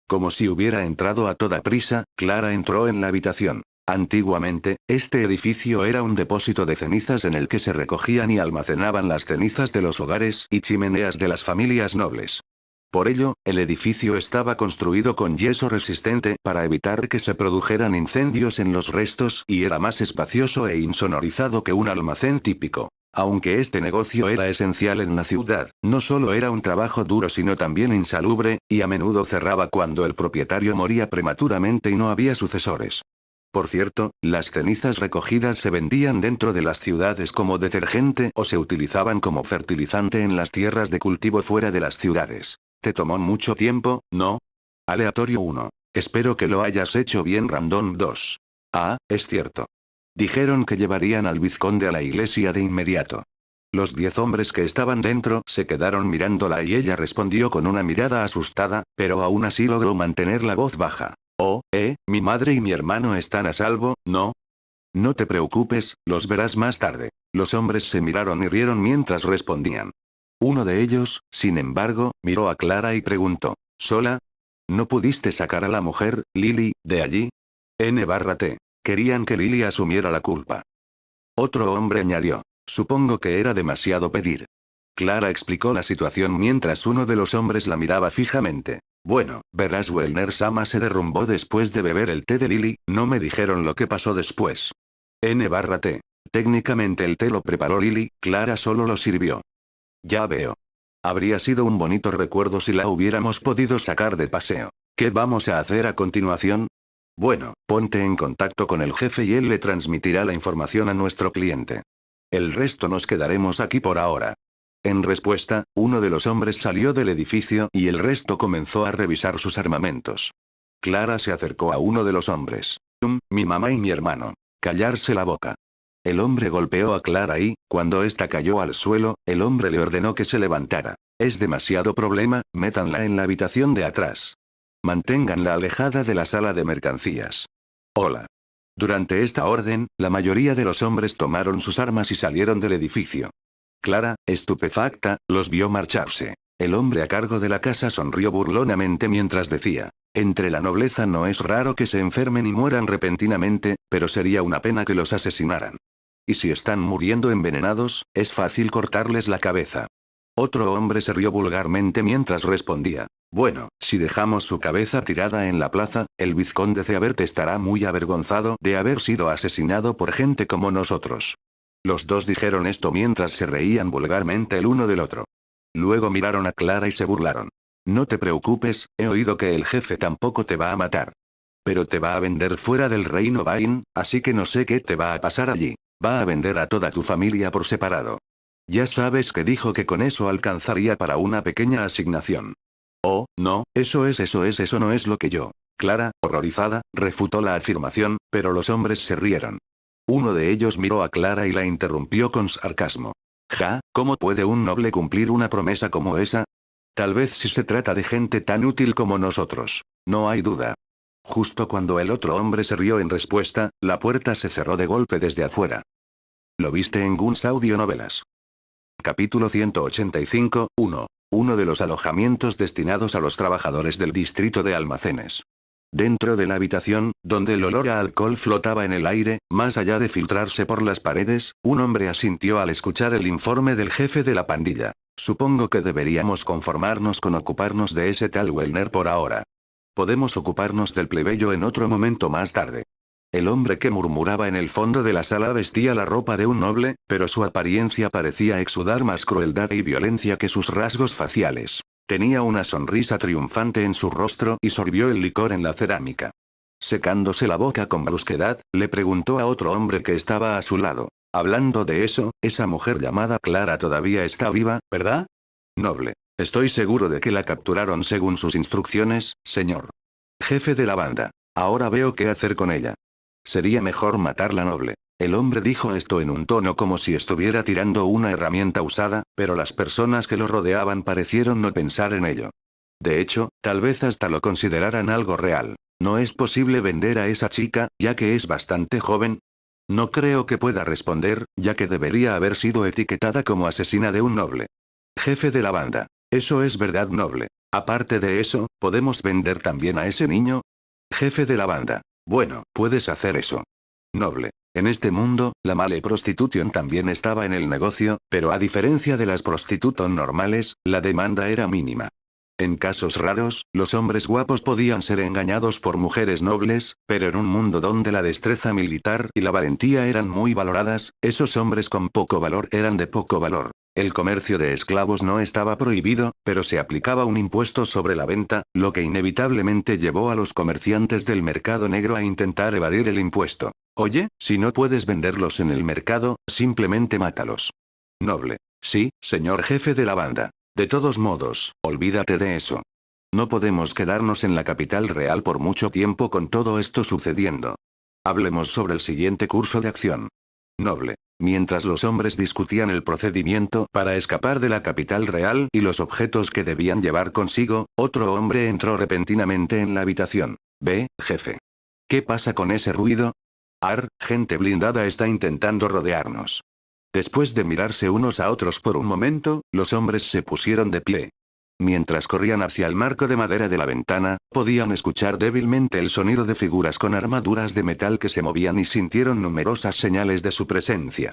Como si hubiera entrado a toda prisa, Clara entró en la habitación. Antiguamente, este edificio era un depósito de cenizas en el que se recogían y almacenaban las cenizas de los hogares y chimeneas de las familias nobles. Por ello, el edificio estaba construido con yeso resistente para evitar que se produjeran incendios en los restos y era más espacioso e insonorizado que un almacén típico. Aunque este negocio era esencial en la ciudad, no solo era un trabajo duro sino también insalubre, y a menudo cerraba cuando el propietario moría prematuramente y no había sucesores. Por cierto, las cenizas recogidas se vendían dentro de las ciudades como detergente o se utilizaban como fertilizante en las tierras de cultivo fuera de las ciudades. ¿Te tomó mucho tiempo, no? Aleatorio 1. Espero que lo hayas hecho bien random 2. Ah, es cierto. Dijeron que llevarían al vizconde a la iglesia de inmediato. Los 10 hombres que estaban dentro se quedaron mirándola y ella respondió con una mirada asustada, pero aún así logró mantener la voz baja. Oh, mi madre y mi hermano están a salvo, ¿no? No te preocupes, los verás más tarde. Los hombres se miraron y rieron mientras respondían. Uno de ellos, sin embargo, miró a Clara y preguntó, ¿sola? ¿No pudiste sacar a la mujer, Lily, de allí? N/T. Querían que Lily asumiera la culpa. Otro hombre añadió, supongo que era demasiado pedir. Clara explicó la situación mientras uno de los hombres la miraba fijamente. Bueno, verás, Wellner-sama se derrumbó después de beber el té de Lily, no me dijeron lo que pasó después. N/T. Técnicamente el té lo preparó Lily, Clara solo lo sirvió. Ya veo. Habría sido un bonito recuerdo si la hubiéramos podido sacar de paseo. ¿Qué vamos a hacer a continuación? Bueno, ponte en contacto con el jefe y él le transmitirá la información a nuestro cliente. El resto nos quedaremos aquí por ahora. En respuesta, uno de los hombres salió del edificio y el resto comenzó a revisar sus armamentos. Clara se acercó a uno de los hombres. Mi mamá y mi hermano. Callarse la boca. El hombre golpeó a Clara y, cuando ésta cayó al suelo, el hombre le ordenó que se levantara. Es demasiado problema, métanla en la habitación de atrás. Manténganla alejada de la sala de mercancías. Hola. Durante esta orden, la mayoría de los hombres tomaron sus armas y salieron del edificio. Clara, estupefacta, los vio marcharse. El hombre a cargo de la casa sonrió burlonamente mientras decía, entre la nobleza no es raro que se enfermen y mueran repentinamente, pero sería una pena que los asesinaran. Y si están muriendo envenenados, es fácil cortarles la cabeza. Otro hombre se rió vulgarmente mientras respondía, bueno, si dejamos su cabeza tirada en la plaza, el vizconde Seabert estará muy avergonzado de haber sido asesinado por gente como nosotros. Los dos dijeron esto mientras se reían vulgarmente el uno del otro. Luego miraron a Clara y se burlaron. No te preocupes, he oído que el jefe tampoco te va a matar. Pero te va a vender fuera del reino Vain, así que no sé qué te va a pasar allí. Va a vender a toda tu familia por separado. Ya sabes que dijo que con eso alcanzaría para una pequeña asignación. Oh, no, eso no es lo que yo. Clara, horrorizada, refutó la afirmación, pero los hombres se rieron. Uno de ellos miró a Clara y la interrumpió con sarcasmo. Ja, ¿cómo puede un noble cumplir una promesa como esa? Tal vez si se trata de gente tan útil como nosotros. No hay duda. Justo cuando el otro hombre se rió en respuesta, la puerta se cerró de golpe desde afuera. ¿Lo viste en Guns Audionovelas? Capítulo 185, 1. Uno de los alojamientos destinados a los trabajadores del distrito de almacenes. Dentro de la habitación, donde el olor a alcohol flotaba en el aire, más allá de filtrarse por las paredes, un hombre asintió al escuchar el informe del jefe de la pandilla. Supongo que deberíamos conformarnos con ocuparnos de ese tal Wellner por ahora. Podemos ocuparnos del plebeyo en otro momento más tarde. El hombre que murmuraba en el fondo de la sala vestía la ropa de un noble, pero su apariencia parecía exudar más crueldad y violencia que sus rasgos faciales. Tenía una sonrisa triunfante en su rostro y sorbió el licor en la cerámica. Secándose la boca con brusquedad, le preguntó a otro hombre que estaba a su lado. Hablando de eso, esa mujer llamada Clara todavía está viva, ¿verdad? Noble. Estoy seguro de que la capturaron según sus instrucciones, señor. Jefe de la banda. Ahora veo qué hacer con ella. Sería mejor matarla, noble. El hombre dijo esto en un tono como si estuviera tirando una herramienta usada, pero las personas que lo rodeaban parecieron no pensar en ello. De hecho, tal vez hasta lo consideraran algo real. ¿No es posible vender a esa chica, ya que es bastante joven? No creo que pueda responder, ya que debería haber sido etiquetada como asesina de un noble. Jefe de la banda. Eso es verdad, noble. Aparte de eso, ¿podemos vender también a ese niño? Jefe de la banda. Bueno, puedes hacer eso. Noble. En este mundo, la male prostitución también estaba en el negocio, pero a diferencia de las prostitutas normales, la demanda era mínima. En casos raros, los hombres guapos podían ser engañados por mujeres nobles, pero en un mundo donde la destreza militar y la valentía eran muy valoradas, esos hombres con poco valor eran de poco valor. El comercio de esclavos no estaba prohibido, pero se aplicaba un impuesto sobre la venta, lo que inevitablemente llevó a los comerciantes del mercado negro a intentar evadir el impuesto. Oye, si no puedes venderlos en el mercado, simplemente mátalos. Noble. Sí, señor jefe de la banda. De todos modos, olvídate de eso. No podemos quedarnos en la capital real por mucho tiempo con todo esto sucediendo. Hablemos sobre el siguiente curso de acción. Noble. Mientras los hombres discutían el procedimiento para escapar de la capital real y los objetos que debían llevar consigo, otro hombre entró repentinamente en la habitación. Ve, jefe. ¿Qué pasa con ese ruido? Gente blindada está intentando rodearnos. Después de mirarse unos a otros por un momento, los hombres se pusieron de pie. Mientras corrían hacia el marco de madera de la ventana, podían escuchar débilmente el sonido de figuras con armaduras de metal que se movían y sintieron numerosas señales de su presencia.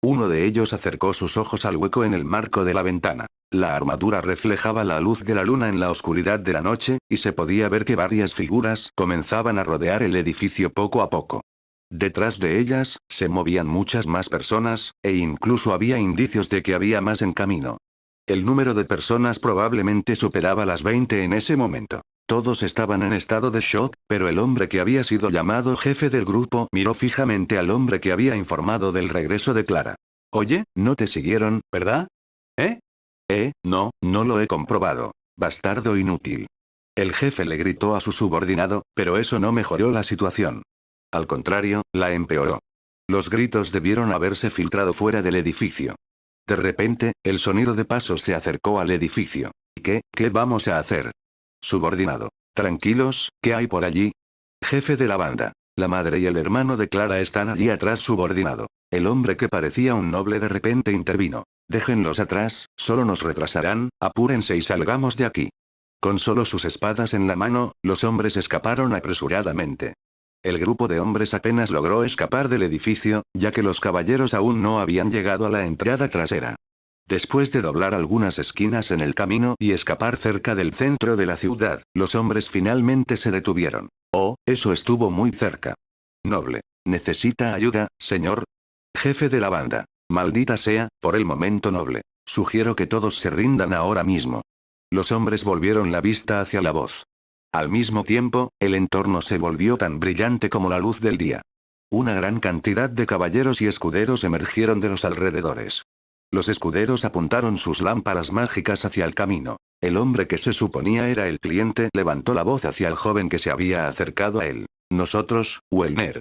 Uno de ellos acercó sus ojos al hueco en el marco de la ventana. La armadura reflejaba la luz de la luna en la oscuridad de la noche, y se podía ver que varias figuras comenzaban a rodear el edificio poco a poco. Detrás de ellas, se movían muchas más personas, e incluso había indicios de que había más en camino. El número de personas probablemente superaba las 20 en ese momento. Todos estaban en estado de shock, pero el hombre que había sido llamado jefe del grupo miró fijamente al hombre que había informado del regreso de Clara. Oye, no te siguieron, ¿verdad? ¿Eh? No, no lo he comprobado. Bastardo inútil. El jefe le gritó a su subordinado, pero eso no mejoró la situación. Al contrario, la empeoró. Los gritos debieron haberse filtrado fuera del edificio. De repente, el sonido de pasos se acercó al edificio. ¿Qué vamos a hacer? Subordinado. Tranquilos, ¿qué hay por allí? Jefe de la banda. La madre y el hermano de Clara están allí atrás, subordinado. El hombre que parecía un noble de repente intervino. Déjenlos atrás, solo nos retrasarán, apúrense y salgamos de aquí. Con solo sus espadas en la mano, los hombres escaparon apresuradamente. El grupo de hombres apenas logró escapar del edificio, ya que los caballeros aún no habían llegado a la entrada trasera. Después de doblar algunas esquinas en el camino y escapar cerca del centro de la ciudad, los hombres finalmente se detuvieron. Oh, eso estuvo muy cerca. Noble. ¿Necesita ayuda, señor? Jefe de la banda. Maldita sea, por el momento, noble. Sugiero que todos se rindan ahora mismo. Los hombres volvieron la vista hacia la voz. Al mismo tiempo, el entorno se volvió tan brillante como la luz del día. Una gran cantidad de caballeros y escuderos emergieron de los alrededores. Los escuderos apuntaron sus lámparas mágicas hacia el camino. El hombre que se suponía era el cliente levantó la voz hacia el joven que se había acercado a él. Nosotros, Wellner.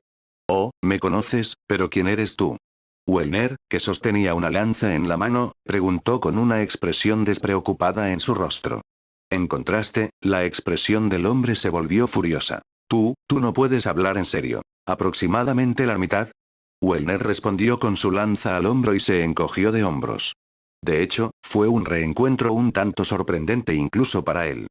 Oh, me conoces, pero ¿quién eres tú? Wellner, que sostenía una lanza en la mano, preguntó con una expresión despreocupada en su rostro. En contraste, la expresión del hombre se volvió furiosa. Tú no puedes hablar en serio. ¿Aproximadamente la mitad? Wellner respondió con su lanza al hombro y se encogió de hombros. De hecho, fue un reencuentro un tanto sorprendente incluso para él.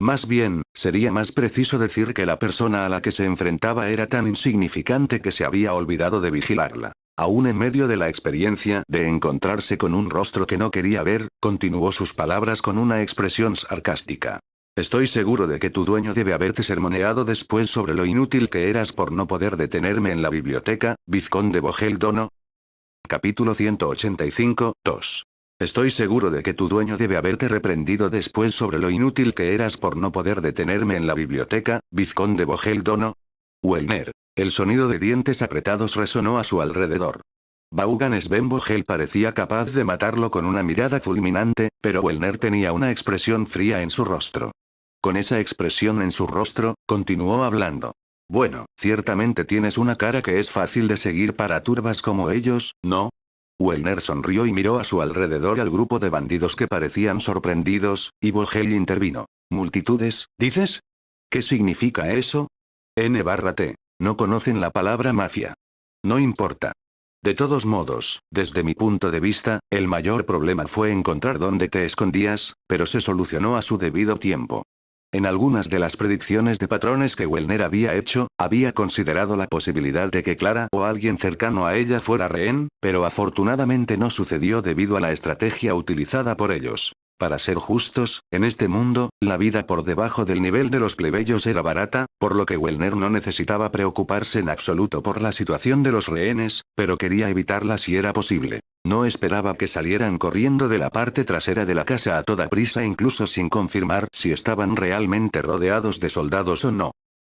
Más bien, sería más preciso decir que la persona a la que se enfrentaba era tan insignificante que se había olvidado de vigilarla. Aún en medio de la experiencia de encontrarse con un rostro que no quería ver, continuó sus palabras con una expresión sarcástica. Estoy seguro de que tu dueño debe haberte sermoneado después sobre lo inútil que eras por no poder detenerme en la biblioteca, vizconde Bogeldono. Capítulo 185, 2. Estoy seguro de que tu dueño debe haberte reprendido después sobre lo inútil que eras por no poder detenerme en la biblioteca, vizconde Bogeldono. Wellner. El sonido de dientes apretados resonó a su alrededor. Vaughan Sven Vogel parecía capaz de matarlo con una mirada fulminante, pero Wellner tenía una expresión fría en su rostro. Con esa expresión en su rostro, continuó hablando. Bueno, ciertamente tienes una cara que es fácil de seguir para turbas como ellos, ¿no? Wellner sonrió y miró a su alrededor al grupo de bandidos que parecían sorprendidos, y Vogel intervino. ¿Multitudes, dices? ¿Qué significa eso? N/T. No conocen la palabra mafia. No importa. De todos modos, desde mi punto de vista, el mayor problema fue encontrar dónde te escondías, pero se solucionó a su debido tiempo. En algunas de las predicciones de patrones que Wellner había hecho, había considerado la posibilidad de que Clara o alguien cercano a ella fuera rehén, pero afortunadamente no sucedió debido a la estrategia utilizada por ellos. Para ser justos, en este mundo, la vida por debajo del nivel de los plebeyos era barata, por lo que Wellner no necesitaba preocuparse en absoluto por la situación de los rehenes, pero quería evitarla si era posible. No esperaba que salieran corriendo de la parte trasera de la casa a toda prisa incluso sin confirmar si estaban realmente rodeados de soldados o no.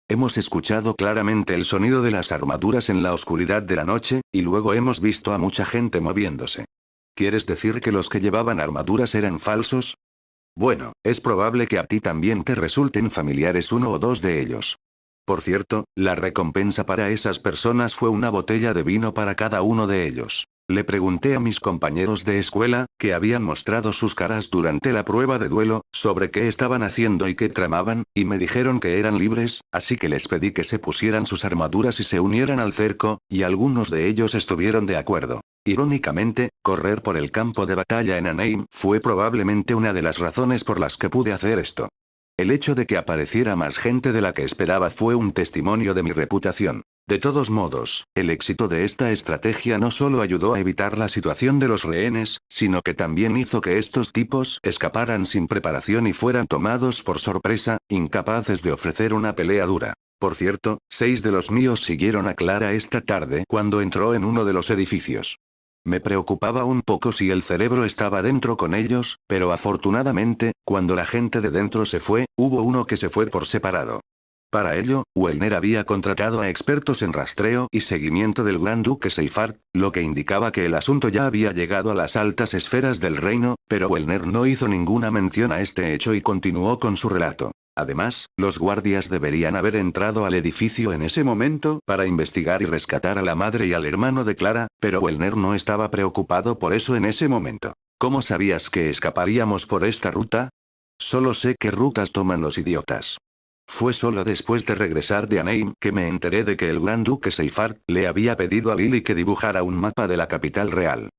Hemos escuchado claramente el sonido de las armaduras en la oscuridad de la noche, y luego hemos visto a mucha gente moviéndose. ¿Quieres decir que los que llevaban armaduras eran falsos? Bueno, es probable que a ti también te resulten familiares uno o dos de ellos. Por cierto, la recompensa para esas personas fue una botella de vino para cada uno de ellos. Le pregunté a mis compañeros de escuela, que habían mostrado sus caras durante la prueba de duelo, sobre qué estaban haciendo y qué tramaban, y me dijeron que eran libres, así que les pedí que se pusieran sus armaduras y se unieran al cerco, y algunos de ellos estuvieron de acuerdo. Irónicamente, correr por el campo de batalla en Anheim fue probablemente una de las razones por las que pude hacer esto. El hecho de que apareciera más gente de la que esperaba fue un testimonio de mi reputación. De todos modos, el éxito de esta estrategia no solo ayudó a evitar la situación de los rehenes, sino que también hizo que estos tipos escaparan sin preparación y fueran tomados por sorpresa, incapaces de ofrecer una pelea dura. Por cierto, 6 de los míos siguieron a Clara esta tarde cuando entró en uno de los edificios. Me preocupaba un poco si el cerebro estaba dentro con ellos, pero afortunadamente, cuando la gente de dentro se fue, hubo uno que se fue por separado. Para ello, Wellner había contratado a expertos en rastreo y seguimiento del Gran Duque Seifert, lo que indicaba que el asunto ya había llegado a las altas esferas del reino, pero Wellner no hizo ninguna mención a este hecho y continuó con su relato. Además, los guardias deberían haber entrado al edificio en ese momento para investigar y rescatar a la madre y al hermano de Clara, pero Wellner no estaba preocupado por eso en ese momento. ¿Cómo sabías que escaparíamos por esta ruta? Solo sé qué rutas toman los idiotas. Fue solo después de regresar de Anheim que me enteré de que el Gran Duque Seifert le había pedido a Lily que dibujara un mapa de la capital real.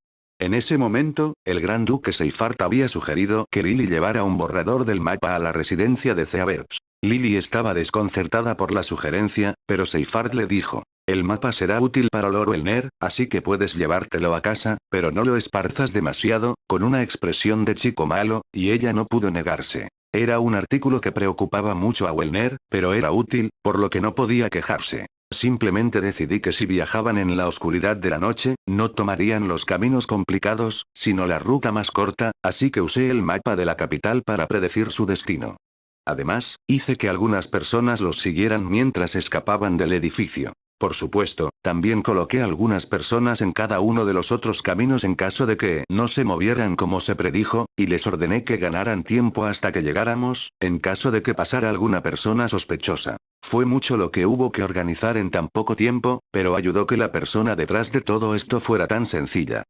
En ese momento, el Gran Duque Seifert había sugerido que Lily llevara un borrador del mapa a la residencia de Zeaberts. Lily estaba desconcertada por la sugerencia, pero Seifert le dijo: el mapa será útil para Lord Wellner, así que puedes llevártelo a casa, pero no lo esparzas demasiado, con una expresión de chico malo, y ella no pudo negarse. Era un artículo que preocupaba mucho a Wellner, pero era útil, por lo que no podía quejarse. Simplemente decidí que si viajaban en la oscuridad de la noche, no tomarían los caminos complicados, sino la ruta más corta, así que usé el mapa de la capital para predecir su destino. Además, hice que algunas personas los siguieran mientras escapaban del edificio. Por supuesto, también coloqué algunas personas en cada uno de los otros caminos en caso de que no se movieran como se predijo, y les ordené que ganaran tiempo hasta que llegáramos, en caso de que pasara alguna persona sospechosa. Fue mucho lo que hubo que organizar en tan poco tiempo, pero ayudó que la persona detrás de todo esto fuera tan sencilla.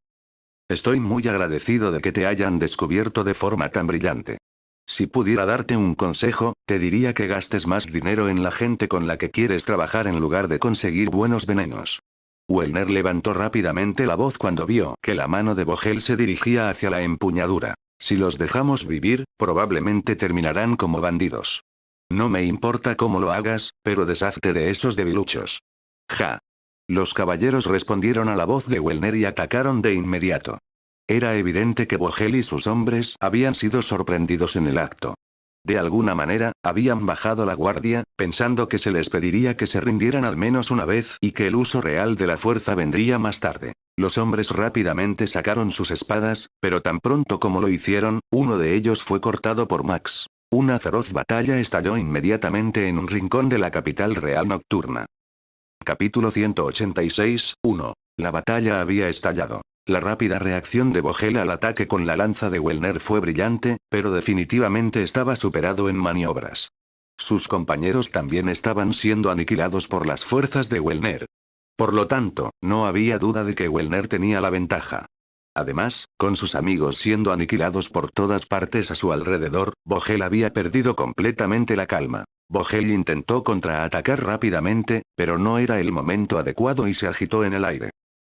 Estoy muy agradecido de que te hayan descubierto de forma tan brillante. Si pudiera darte un consejo, te diría que gastes más dinero en la gente con la que quieres trabajar en lugar de conseguir buenos venenos. Wellner levantó rápidamente la voz cuando vio que la mano de Vogel se dirigía hacia la empuñadura. Si los dejamos vivir, probablemente terminarán como bandidos. No me importa cómo lo hagas, pero deshazte de esos debiluchos. Ja. Los caballeros respondieron a la voz de Wellner y atacaron de inmediato. Era evidente que Vogel y sus hombres habían sido sorprendidos en el acto. De alguna manera, habían bajado la guardia, pensando que se les pediría que se rindieran al menos una vez y que el uso real de la fuerza vendría más tarde. Los hombres rápidamente sacaron sus espadas, pero tan pronto como lo hicieron, uno de ellos fue cortado por Max. Una feroz batalla estalló inmediatamente en un rincón de la capital real nocturna. Capítulo 186, 1. La batalla había estallado. La rápida reacción de Vogel al ataque con la lanza de Wellner fue brillante, pero definitivamente estaba superado en maniobras. Sus compañeros también estaban siendo aniquilados por las fuerzas de Wellner. Por lo tanto, no había duda de que Wellner tenía la ventaja. Además, con sus amigos siendo aniquilados por todas partes a su alrededor, Vogel había perdido completamente la calma. Vogel intentó contraatacar rápidamente, pero no era el momento adecuado y se agitó en el aire.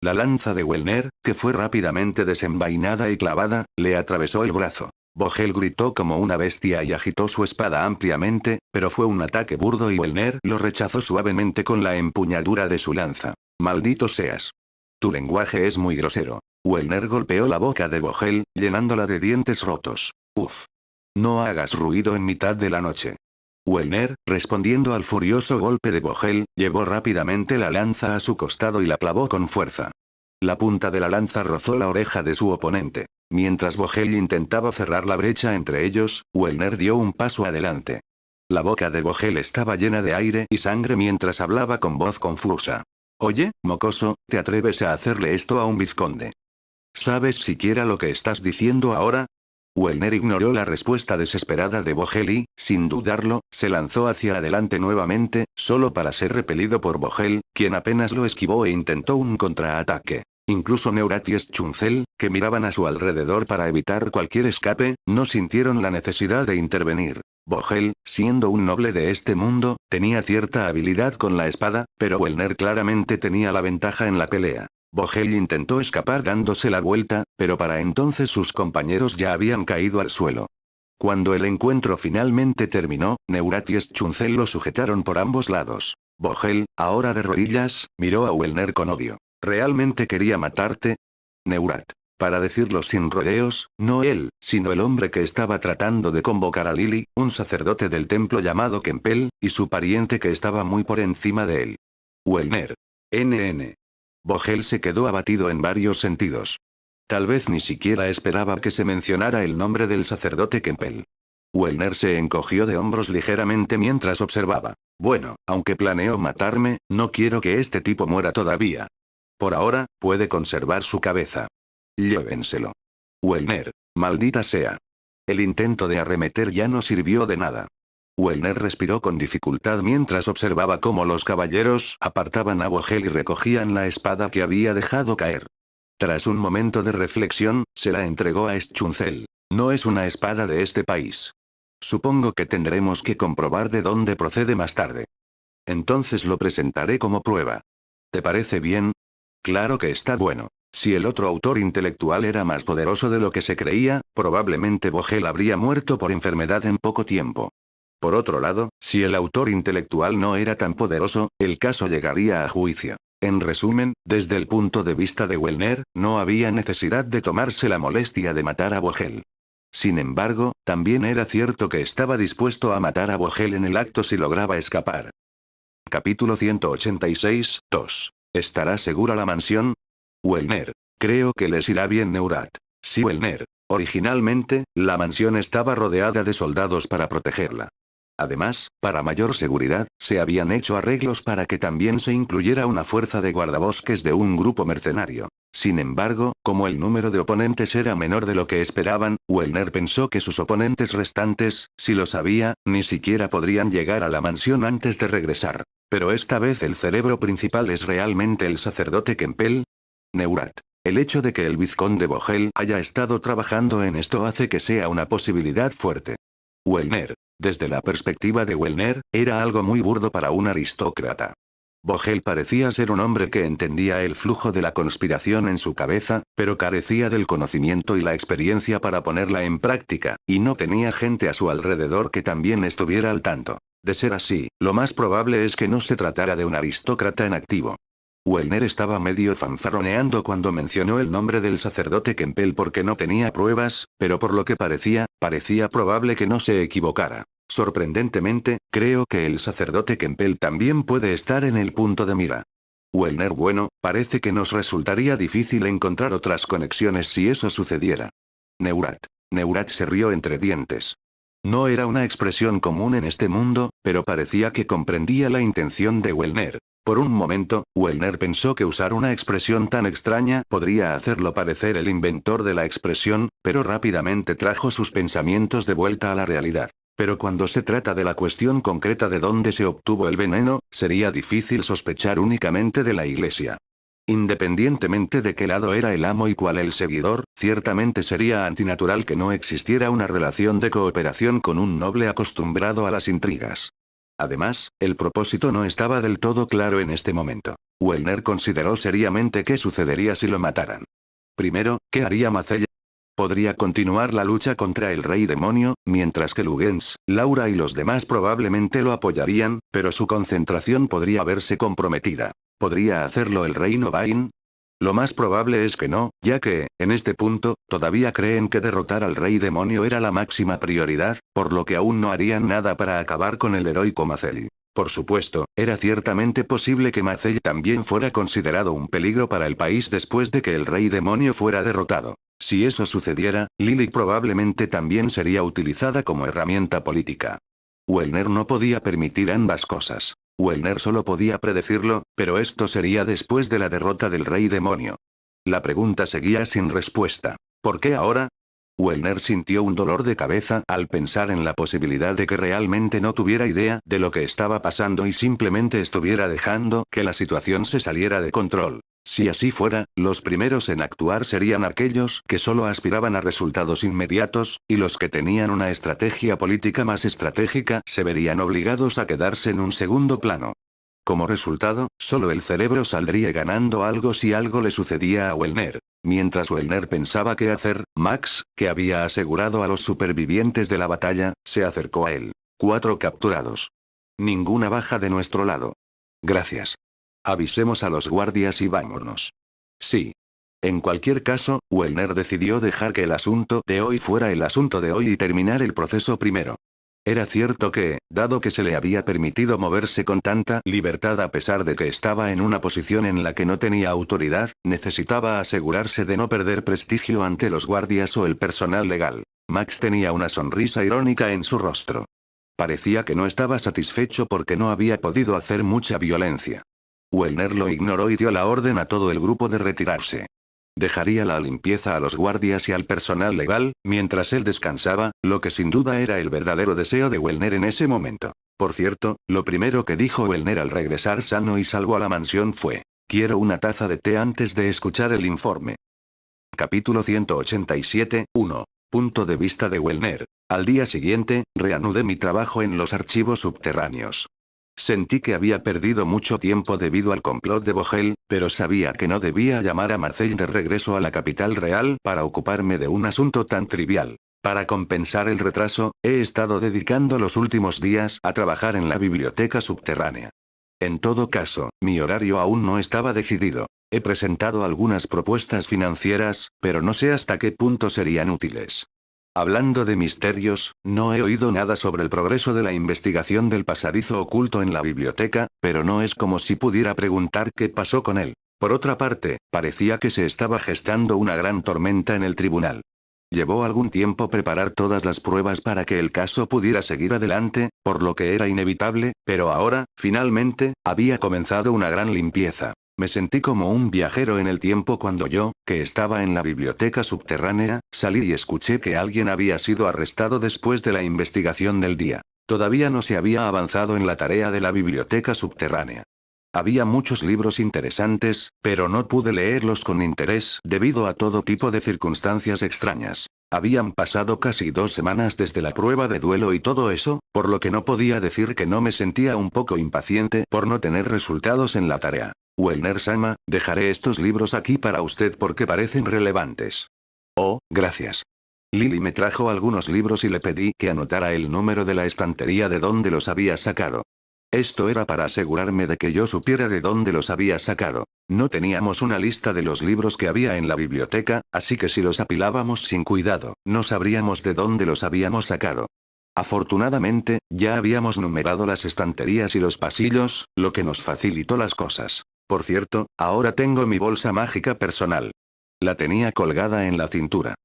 La lanza de Wellner, que fue rápidamente desenvainada y clavada, le atravesó el brazo. Vogel gritó como una bestia y agitó su espada ampliamente, pero fue un ataque burdo y Wellner lo rechazó suavemente con la empuñadura de su lanza. Maldito seas. Tu lenguaje es muy grosero. Wellner golpeó la boca de Vogel, llenándola de dientes rotos. Uf. No hagas ruido en mitad de la noche. Wellner, respondiendo al furioso golpe de Vogel, llevó rápidamente la lanza a su costado y la clavó con fuerza. La punta de la lanza rozó la oreja de su oponente. Mientras Vogel intentaba cerrar la brecha entre ellos, Wellner dio un paso adelante. La boca de Vogel estaba llena de aire y sangre mientras hablaba con voz confusa. Oye, mocoso, ¿te atreves a hacerle esto a un vizconde? ¿Sabes siquiera lo que estás diciendo ahora? Wellner ignoró la respuesta desesperada de Vogel y, sin dudarlo, se lanzó hacia adelante nuevamente, solo para ser repelido por Vogel, quien apenas lo esquivó e intentó un contraataque. Incluso Neurat y Schunzel, que miraban a su alrededor para evitar cualquier escape, no sintieron la necesidad de intervenir. Vogel, siendo un noble de este mundo, tenía cierta habilidad con la espada, pero Wellner claramente tenía la ventaja en la pelea. Vogel intentó escapar dándose la vuelta, pero para entonces sus compañeros ya habían caído al suelo. Cuando el encuentro finalmente terminó, Neurat y Schunzel lo sujetaron por ambos lados. Vogel, ahora de rodillas, miró a Wellner con odio. ¿Realmente quería matarte? Neurat. Para decirlo sin rodeos, no él, sino el hombre que estaba tratando de convocar a Lily, un sacerdote del templo llamado Kempel, y su pariente que estaba muy por encima de él. Wellner. NN. Vogel se quedó abatido en varios sentidos. Tal vez ni siquiera esperaba que se mencionara el nombre del sacerdote Kempel. Wellner se encogió de hombros ligeramente mientras observaba. Bueno, aunque planeo matarme, no quiero que este tipo muera todavía. Por ahora, puede conservar su cabeza. Llévenselo. Wellner, maldita sea. El intento de arremeter ya no sirvió de nada. Wellner respiró con dificultad mientras observaba cómo los caballeros apartaban a Vogel y recogían la espada que había dejado caer. Tras un momento de reflexión, se la entregó a Schunzel. No es una espada de este país. Supongo que tendremos que comprobar de dónde procede más tarde. Entonces lo presentaré como prueba. ¿Te parece bien? Claro que está bueno. Si el otro autor intelectual era más poderoso de lo que se creía, probablemente Vogel habría muerto por enfermedad en poco tiempo. Por otro lado, si el autor intelectual no era tan poderoso, el caso llegaría a juicio. En resumen, desde el punto de vista de Wellner, no había necesidad de tomarse la molestia de matar a Vogel. Sin embargo, también era cierto que estaba dispuesto a matar a Vogel en el acto si lograba escapar. Capítulo 186, 2. ¿Estará segura la mansión? Wellner. Creo que les irá bien Neurat. Sí, Wellner. Originalmente, la mansión estaba rodeada de soldados para protegerla. Además, para mayor seguridad, se habían hecho arreglos para que también se incluyera una fuerza de guardabosques de un grupo mercenario. Sin embargo, como el número de oponentes era menor de lo que esperaban, Wellner pensó que sus oponentes restantes, si lo sabía, ni siquiera podrían llegar a la mansión antes de regresar. Pero esta vez el cerebro principal es realmente el sacerdote Kempel. Neurat. El hecho de que el vizconde Vogel haya estado trabajando en esto hace que sea una posibilidad fuerte. Wellner. Desde la perspectiva de Wellner, era algo muy burdo para un aristócrata. Vogel parecía ser un hombre que entendía el flujo de la conspiración en su cabeza, pero carecía del conocimiento y la experiencia para ponerla en práctica, y no tenía gente a su alrededor que también estuviera al tanto. De ser así, lo más probable es que no se tratara de un aristócrata en activo. Wellner estaba medio fanfarroneando cuando mencionó el nombre del sacerdote Kempel porque no tenía pruebas, pero por lo que parecía probable que no se equivocara. Sorprendentemente, creo que el sacerdote Kempel también puede estar en el punto de mira. Wellner, bueno, parece que nos resultaría difícil encontrar otras conexiones si eso sucediera. Neurat. Neurat se rió entre dientes. No era una expresión común en este mundo, pero parecía que comprendía la intención de Wellner. Por un momento, Wellner pensó que usar una expresión tan extraña podría hacerlo parecer el inventor de la expresión, pero rápidamente trajo sus pensamientos de vuelta a la realidad. Pero cuando se trata de la cuestión concreta de dónde se obtuvo el veneno, sería difícil sospechar únicamente de la Iglesia. Independientemente de qué lado era el amo y cuál el seguidor, ciertamente sería antinatural que no existiera una relación de cooperación con un noble acostumbrado a las intrigas. Además, el propósito no estaba del todo claro en este momento. Wellner consideró seriamente qué sucedería si lo mataran. Primero, ¿qué haría Macella? Podría continuar la lucha contra el rey demonio, mientras que Lugens, Laura y los demás probablemente lo apoyarían, pero su concentración podría verse comprometida. ¿Podría hacerlo el rey Novain? Lo más probable es que no, ya que, en este punto, todavía creen que derrotar al rey demonio era la máxima prioridad, por lo que aún no harían nada para acabar con el heroico Macell. Por supuesto, era ciertamente posible que Macell también fuera considerado un peligro para el país después de que el rey demonio fuera derrotado. Si eso sucediera, Lily probablemente también sería utilizada como herramienta política. Wellner no podía permitir ambas cosas. Wellner solo podía predecirlo, pero esto sería después de la derrota del rey demonio. La pregunta seguía sin respuesta. ¿Por qué ahora? Wellner sintió un dolor de cabeza al pensar en la posibilidad de que realmente no tuviera idea de lo que estaba pasando y simplemente estuviera dejando que la situación se saliera de control. Si así fuera, los primeros en actuar serían aquellos que solo aspiraban a resultados inmediatos, y los que tenían una estrategia política más estratégica se verían obligados a quedarse en un segundo plano. Como resultado, solo el cerebro saldría ganando algo si algo le sucedía a Wellner. Mientras Wellner pensaba qué hacer, Max, que había asegurado a los supervivientes de la batalla, se acercó a él. 4 capturados. Ninguna baja de nuestro lado. Gracias. Avisemos a los guardias y vámonos. Sí. En cualquier caso, Wellner decidió dejar que el asunto de hoy fuera el asunto de hoy y terminar el proceso primero. Era cierto que, dado que se le había permitido moverse con tanta libertad a pesar de que estaba en una posición en la que no tenía autoridad, necesitaba asegurarse de no perder prestigio ante los guardias o el personal legal. Max tenía una sonrisa irónica en su rostro. Parecía que no estaba satisfecho porque no había podido hacer mucha violencia. Wellner lo ignoró y dio la orden a todo el grupo de retirarse. Dejaría la limpieza a los guardias y al personal legal, mientras él descansaba, lo que sin duda era el verdadero deseo de Wellner en ese momento. Por cierto, lo primero que dijo Wellner al regresar sano y salvo a la mansión fue: quiero una taza de té antes de escuchar el informe. Capítulo 187, 1. Punto de vista de Wellner. Al día siguiente, reanudé mi trabajo en los archivos subterráneos. Sentí que había perdido mucho tiempo debido al complot de Vogel, pero sabía que no debía llamar a Marcel de regreso a la capital real para ocuparme de un asunto tan trivial. Para compensar el retraso, he estado dedicando los últimos días a trabajar en la biblioteca subterránea. En todo caso, mi horario aún no estaba decidido. He presentado algunas propuestas financieras, pero no sé hasta qué punto serían útiles. Hablando de misterios, no he oído nada sobre el progreso de la investigación del pasadizo oculto en la biblioteca, pero no es como si pudiera preguntar qué pasó con él. Por otra parte, parecía que se estaba gestando una gran tormenta en el tribunal. Llevó algún tiempo preparar todas las pruebas para que el caso pudiera seguir adelante, por lo que era inevitable, pero ahora, finalmente, había comenzado una gran limpieza. Me sentí como un viajero en el tiempo cuando yo, que estaba en la biblioteca subterránea, salí y escuché que alguien había sido arrestado después de la investigación del día. Todavía no se había avanzado en la tarea de la biblioteca subterránea. Había muchos libros interesantes, pero no pude leerlos con interés debido a todo tipo de circunstancias extrañas. Habían pasado casi 2 semanas desde la prueba de duelo y todo eso, por lo que no podía decir que no me sentía un poco impaciente por no tener resultados en la tarea. Uelner-sama, dejaré estos libros aquí para usted porque parecen relevantes. Oh, gracias. Lily me trajo algunos libros y le pedí que anotara el número de la estantería de donde los había sacado. Esto era para asegurarme de que yo supiera de dónde los había sacado. No teníamos una lista de los libros que había en la biblioteca, así que si los apilábamos sin cuidado, no sabríamos de dónde los habíamos sacado. Afortunadamente, ya habíamos numerado las estanterías y los pasillos, lo que nos facilitó las cosas. Por cierto, ahora tengo mi bolsa mágica personal. La tenía colgada en la cintura.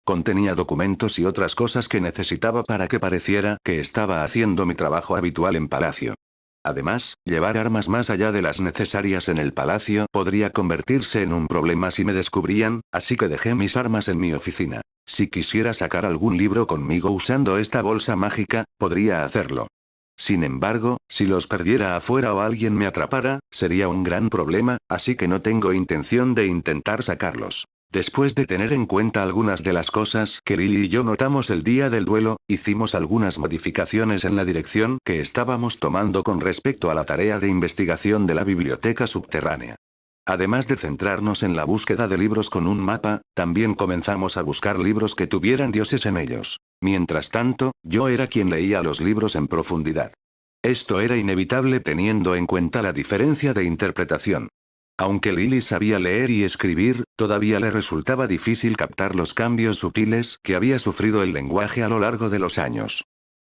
Contenía documentos y otras cosas que necesitaba para que pareciera que estaba haciendo mi trabajo habitual en palacio. Además, llevar armas más allá de las necesarias en el palacio podría convertirse en un problema si me descubrían, así que dejé mis armas en mi oficina. Si quisiera sacar algún libro conmigo usando esta bolsa mágica, podría hacerlo. Sin embargo, si los perdiera afuera o alguien me atrapara, sería un gran problema, así que no tengo intención de intentar sacarlos. Después de tener en cuenta algunas de las cosas que Lily y yo notamos el día del duelo, hicimos algunas modificaciones en la dirección que estábamos tomando con respecto a la tarea de investigación de la biblioteca subterránea. Además de centrarnos en la búsqueda de libros con un mapa, también comenzamos a buscar libros que tuvieran dioses en ellos. Mientras tanto, yo era quien leía los libros en profundidad. Esto era inevitable teniendo en cuenta la diferencia de interpretación. Aunque Lily sabía leer y escribir, todavía le resultaba difícil captar los cambios sutiles que había sufrido el lenguaje a lo largo de los años.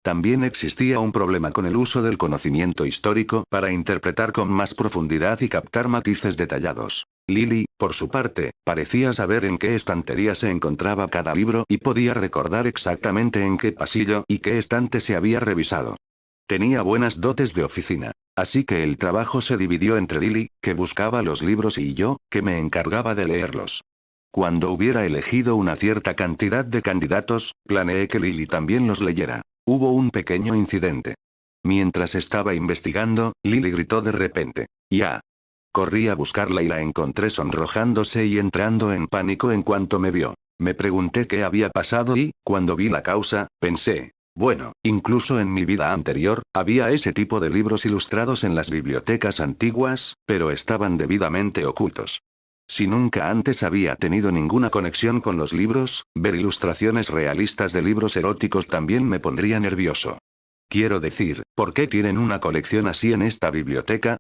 También existía un problema con el uso del conocimiento histórico para interpretar con más profundidad y captar matices detallados. Lily, por su parte, parecía saber en qué estantería se encontraba cada libro y podía recordar exactamente en qué pasillo y qué estante se había revisado. Tenía buenas dotes de oficina. Así que el trabajo se dividió entre Lily, que buscaba los libros y yo, que me encargaba de leerlos. Cuando hubiera elegido una cierta cantidad de candidatos, planeé que Lily también los leyera. Hubo un pequeño incidente. Mientras estaba investigando, Lily gritó de repente. ¡Ya! Corrí a buscarla y la encontré sonrojándose y entrando en pánico en cuanto me vio. Me pregunté qué había pasado y, cuando vi la causa, pensé. Bueno, incluso en mi vida anterior, había ese tipo de libros ilustrados en las bibliotecas antiguas, pero estaban debidamente ocultos. Si nunca antes había tenido ninguna conexión con los libros, ver ilustraciones realistas de libros eróticos también me pondría nervioso. Quiero decir, ¿por qué tienen una colección así en esta biblioteca?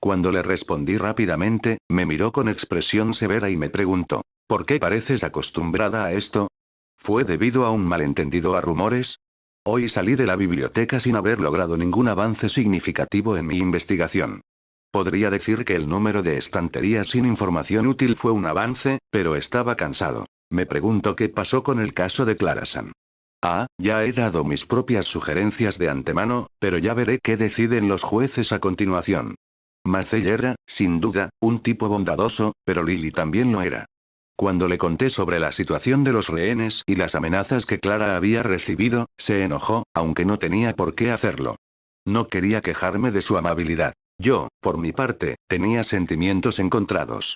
Cuando le respondí rápidamente, me miró con expresión severa y me preguntó, ¿por qué pareces acostumbrada a esto? ¿Fue debido a un malentendido a rumores? Hoy salí de la biblioteca sin haber logrado ningún avance significativo en mi investigación. Podría decir que el número de estanterías sin información útil fue un avance, pero estaba cansado. Me pregunto qué pasó con el caso de Clara-san. Ya he dado mis propias sugerencias de antemano, pero ya veré qué deciden los jueces a continuación. Marcel era, sin duda, un tipo bondadoso, pero Lily también lo era. Cuando le conté sobre la situación de los rehenes y las amenazas que Clara había recibido, se enojó, aunque no tenía por qué hacerlo. No quería quejarme de su amabilidad. Yo, por mi parte, tenía sentimientos encontrados.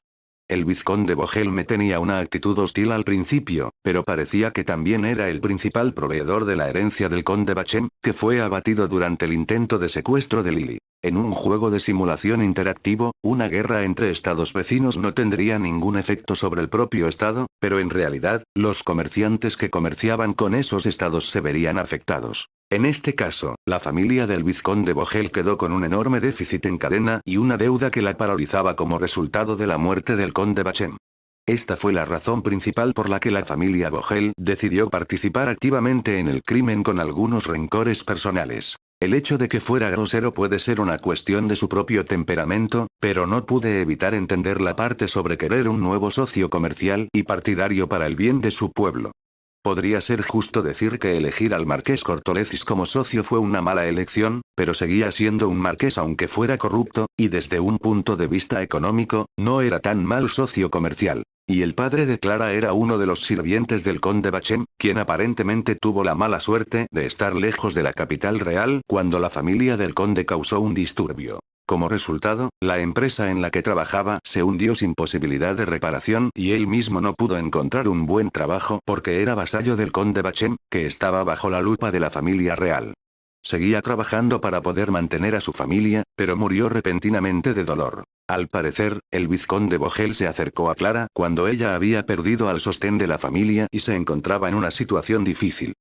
El vizconde Bohelme tenía una actitud hostil al principio, pero parecía que también era el principal proveedor de la herencia del conde Bachem, que fue abatido durante el intento de secuestro de Lily. En un juego de simulación interactivo, una guerra entre estados vecinos no tendría ningún efecto sobre el propio estado, pero en realidad, los comerciantes que comerciaban con esos estados se verían afectados. En este caso, la familia del vizconde Bohel quedó con un enorme déficit en cadena y una deuda que la paralizaba como resultado de la muerte del conde Bachem. Esta fue la razón principal por la que la familia Bohel decidió participar activamente en el crimen con algunos rencores personales. El hecho de que fuera grosero puede ser una cuestión de su propio temperamento, pero no pude evitar entender la parte sobre querer un nuevo socio comercial y partidario para el bien de su pueblo. Podría ser justo decir que elegir al marqués Cortolecis como socio fue una mala elección, pero seguía siendo un marqués aunque fuera corrupto, y desde un punto de vista económico, no era tan mal socio comercial. Y el padre de Clara era uno de los sirvientes del conde Bachem, quien aparentemente tuvo la mala suerte de estar lejos de la capital real cuando la familia del conde causó un disturbio. Como resultado, la empresa en la que trabajaba se hundió sin posibilidad de reparación y él mismo no pudo encontrar un buen trabajo porque era vasallo del conde Bachem, que estaba bajo la lupa de la familia real. Seguía trabajando para poder mantener a su familia, pero murió repentinamente de dolor. Al parecer, el vizconde Vogel se acercó a Clara cuando ella había perdido al sostén de la familia y se encontraba en una situación difícil.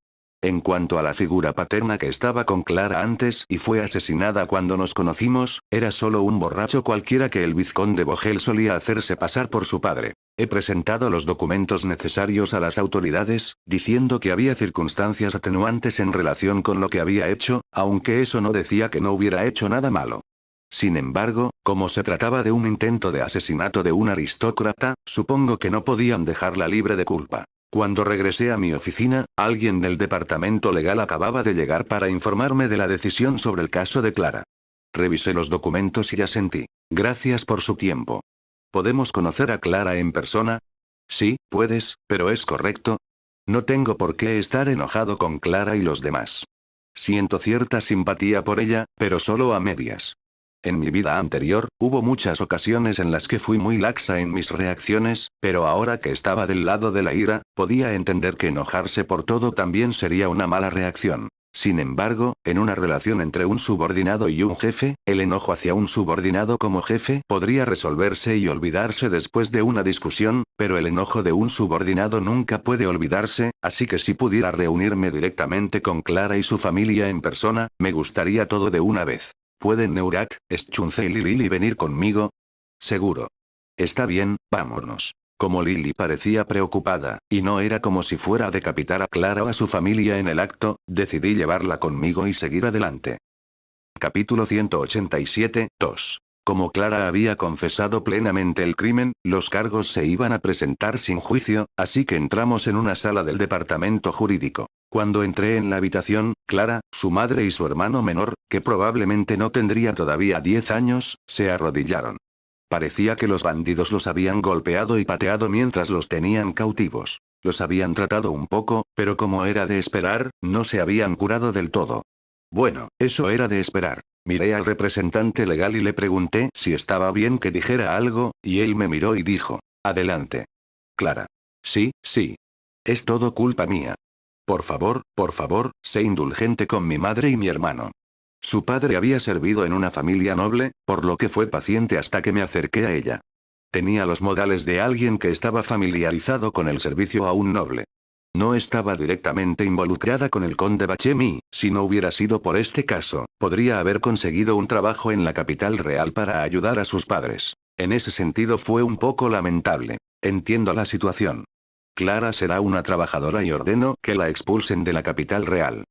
En cuanto a la figura paterna que estaba con Clara antes y fue asesinada cuando nos conocimos, era solo un borracho cualquiera que el vizconde Vogel solía hacerse pasar por su padre. He presentado los documentos necesarios a las autoridades, diciendo que había circunstancias atenuantes en relación con lo que había hecho, aunque eso no decía que no hubiera hecho nada malo. Sin embargo, como se trataba de un intento de asesinato de un aristócrata, supongo que no podían dejarla libre de culpa. Cuando regresé a mi oficina, alguien del departamento legal acababa de llegar para informarme de la decisión sobre el caso de Clara. Revisé los documentos y asentí. Gracias por su tiempo. ¿Podemos conocer a Clara en persona? Sí, puedes, pero es correcto. No tengo por qué estar enojado con Clara y los demás. Siento cierta simpatía por ella, pero solo a medias. En mi vida anterior, hubo muchas ocasiones en las que fui muy laxa en mis reacciones, pero ahora que estaba del lado de la ira, podía entender que enojarse por todo también sería una mala reacción. Sin embargo, en una relación entre un subordinado y un jefe, el enojo hacia un subordinado como jefe podría resolverse y olvidarse después de una discusión, pero el enojo de un subordinado nunca puede olvidarse, así que si pudiera reunirme directamente con Clara y su familia en persona, me gustaría todo de una vez. ¿Pueden Neurat, Schunzel y Lily venir conmigo? Seguro. Está bien, vámonos. Como Lily parecía preocupada, y no era como si fuera a decapitar a Clara o a su familia en el acto, decidí llevarla conmigo y seguir adelante. Capítulo 187, 2. Como Clara había confesado plenamente el crimen, los cargos se iban a presentar sin juicio, así que entramos en una sala del departamento jurídico. Cuando entré en la habitación, Clara, su madre y su hermano menor, que probablemente no tendría todavía 10 años, se arrodillaron. Parecía que los bandidos los habían golpeado y pateado mientras los tenían cautivos. Los habían tratado un poco, pero como era de esperar, no se habían curado del todo. Bueno, eso era de esperar. Miré al representante legal y le pregunté si estaba bien que dijera algo, y él me miró y dijo: adelante. Clara. Sí, sí. Es todo culpa mía. Por favor, sé indulgente con mi madre y mi hermano. Su padre había servido en una familia noble, por lo que fue paciente hasta que me acerqué a ella. Tenía los modales de alguien que estaba familiarizado con el servicio a un noble. No estaba directamente involucrada con el conde Bachem y, si no hubiera sido por este caso, podría haber conseguido un trabajo en la capital real para ayudar a sus padres. En ese sentido fue un poco lamentable. Entiendo la situación. Clara será una trabajadora y ordeno que la expulsen de la capital real.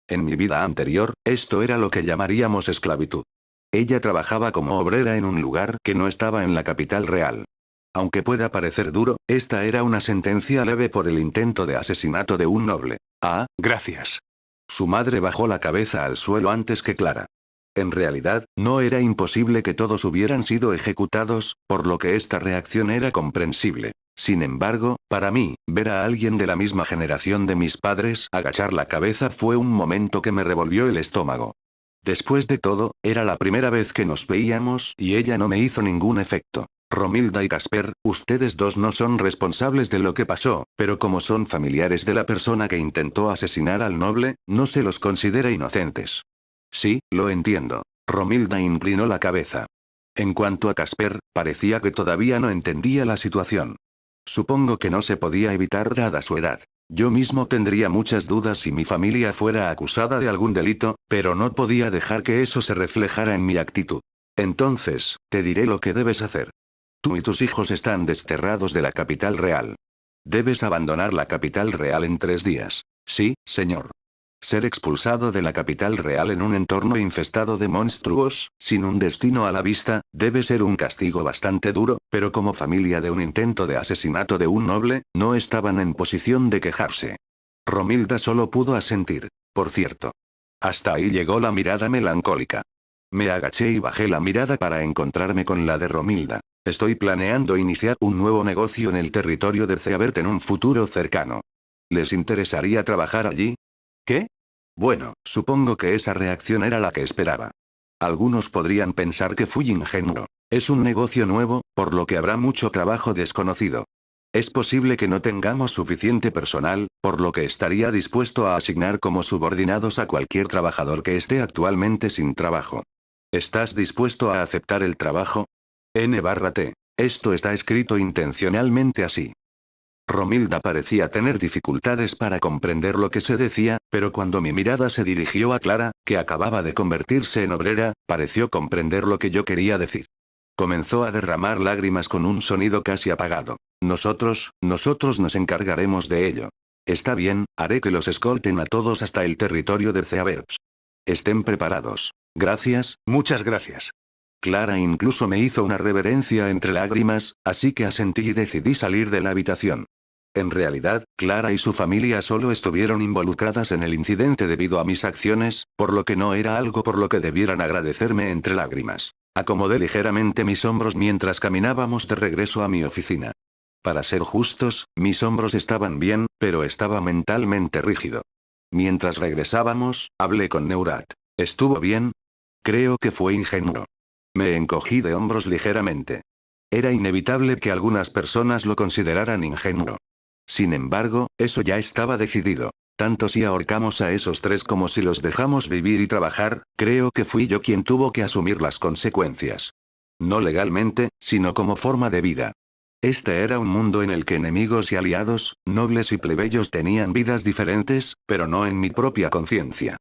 En mi vida anterior, esto era lo que llamaríamos esclavitud. Ella trabajaba como obrera en un lugar que no estaba en la capital real. Aunque pueda parecer duro, esta era una sentencia leve por el intento de asesinato de un noble. Ah, gracias. Su madre bajó la cabeza al suelo antes que Clara. En realidad, no era imposible que todos hubieran sido ejecutados, por lo que esta reacción era comprensible. Sin embargo, para mí, ver a alguien de la misma generación de mis padres agachar la cabeza fue un momento que me revolvió el estómago. Después de todo, era la primera vez que nos veíamos y ella no me hizo ningún efecto. Romilda y Casper, ustedes dos no son responsables de lo que pasó, pero como son familiares de la persona que intentó asesinar al noble, no se los considera inocentes. Sí, lo entiendo. Romilda inclinó la cabeza. En cuanto a Casper, parecía que todavía no entendía la situación. Supongo que no se podía evitar dada su edad. Yo mismo tendría muchas dudas si mi familia fuera acusada de algún delito, pero no podía dejar que eso se reflejara en mi actitud. Entonces, te diré lo que debes hacer. Tú y tus hijos están desterrados de la capital real. Debes abandonar la capital real en 3 días. Sí, señor. Ser expulsado de la capital real en un entorno infestado de monstruos, sin un destino a la vista, debe ser un castigo bastante duro, pero como familia de un intento de asesinato de un noble, no estaban en posición de quejarse. Romilda solo pudo asentir. Por cierto. Hasta ahí llegó la mirada melancólica. Me agaché y bajé la mirada para encontrarme con la de Romilda. Estoy planeando iniciar un nuevo negocio en el territorio de Ceabert en un futuro cercano. ¿Les interesaría trabajar allí? ¿Qué? Bueno, supongo que esa reacción era la que esperaba. Algunos podrían pensar que fui ingenuo. Es un negocio nuevo, por lo que habrá mucho trabajo desconocido. Es posible que no tengamos suficiente personal, por lo que estaría dispuesto a asignar como subordinados a cualquier trabajador que esté actualmente sin trabajo. ¿Estás dispuesto a aceptar el trabajo? N/T. Esto está escrito intencionalmente así. Romilda parecía tener dificultades para comprender lo que se decía, pero cuando mi mirada se dirigió a Clara, que acababa de convertirse en obrera, pareció comprender lo que yo quería decir. Comenzó a derramar lágrimas con un sonido casi apagado. Nosotros nos encargaremos de ello. Está bien, haré que los escolten a todos hasta el territorio de Ceabers. Estén preparados. Gracias, muchas gracias. Clara incluso me hizo una reverencia entre lágrimas, así que asentí y decidí salir de la habitación. En realidad, Clara y su familia solo estuvieron involucradas en el incidente debido a mis acciones, por lo que no era algo por lo que debieran agradecerme entre lágrimas. Acomodé ligeramente mis hombros mientras caminábamos de regreso a mi oficina. Para ser justos, mis hombros estaban bien, pero estaba mentalmente rígido. Mientras regresábamos, hablé con Neurat. ¿Estuvo bien? Creo que fue ingenuo. Me encogí de hombros ligeramente. Era inevitable que algunas personas lo consideraran ingenuo. Sin embargo, eso ya estaba decidido. Tanto si ahorcamos a esos tres como si los dejamos vivir y trabajar, creo que fui yo quien tuvo que asumir las consecuencias. No legalmente, sino como forma de vida. Este era un mundo en el que enemigos y aliados, nobles y plebeyos tenían vidas diferentes, pero no en mi propia conciencia.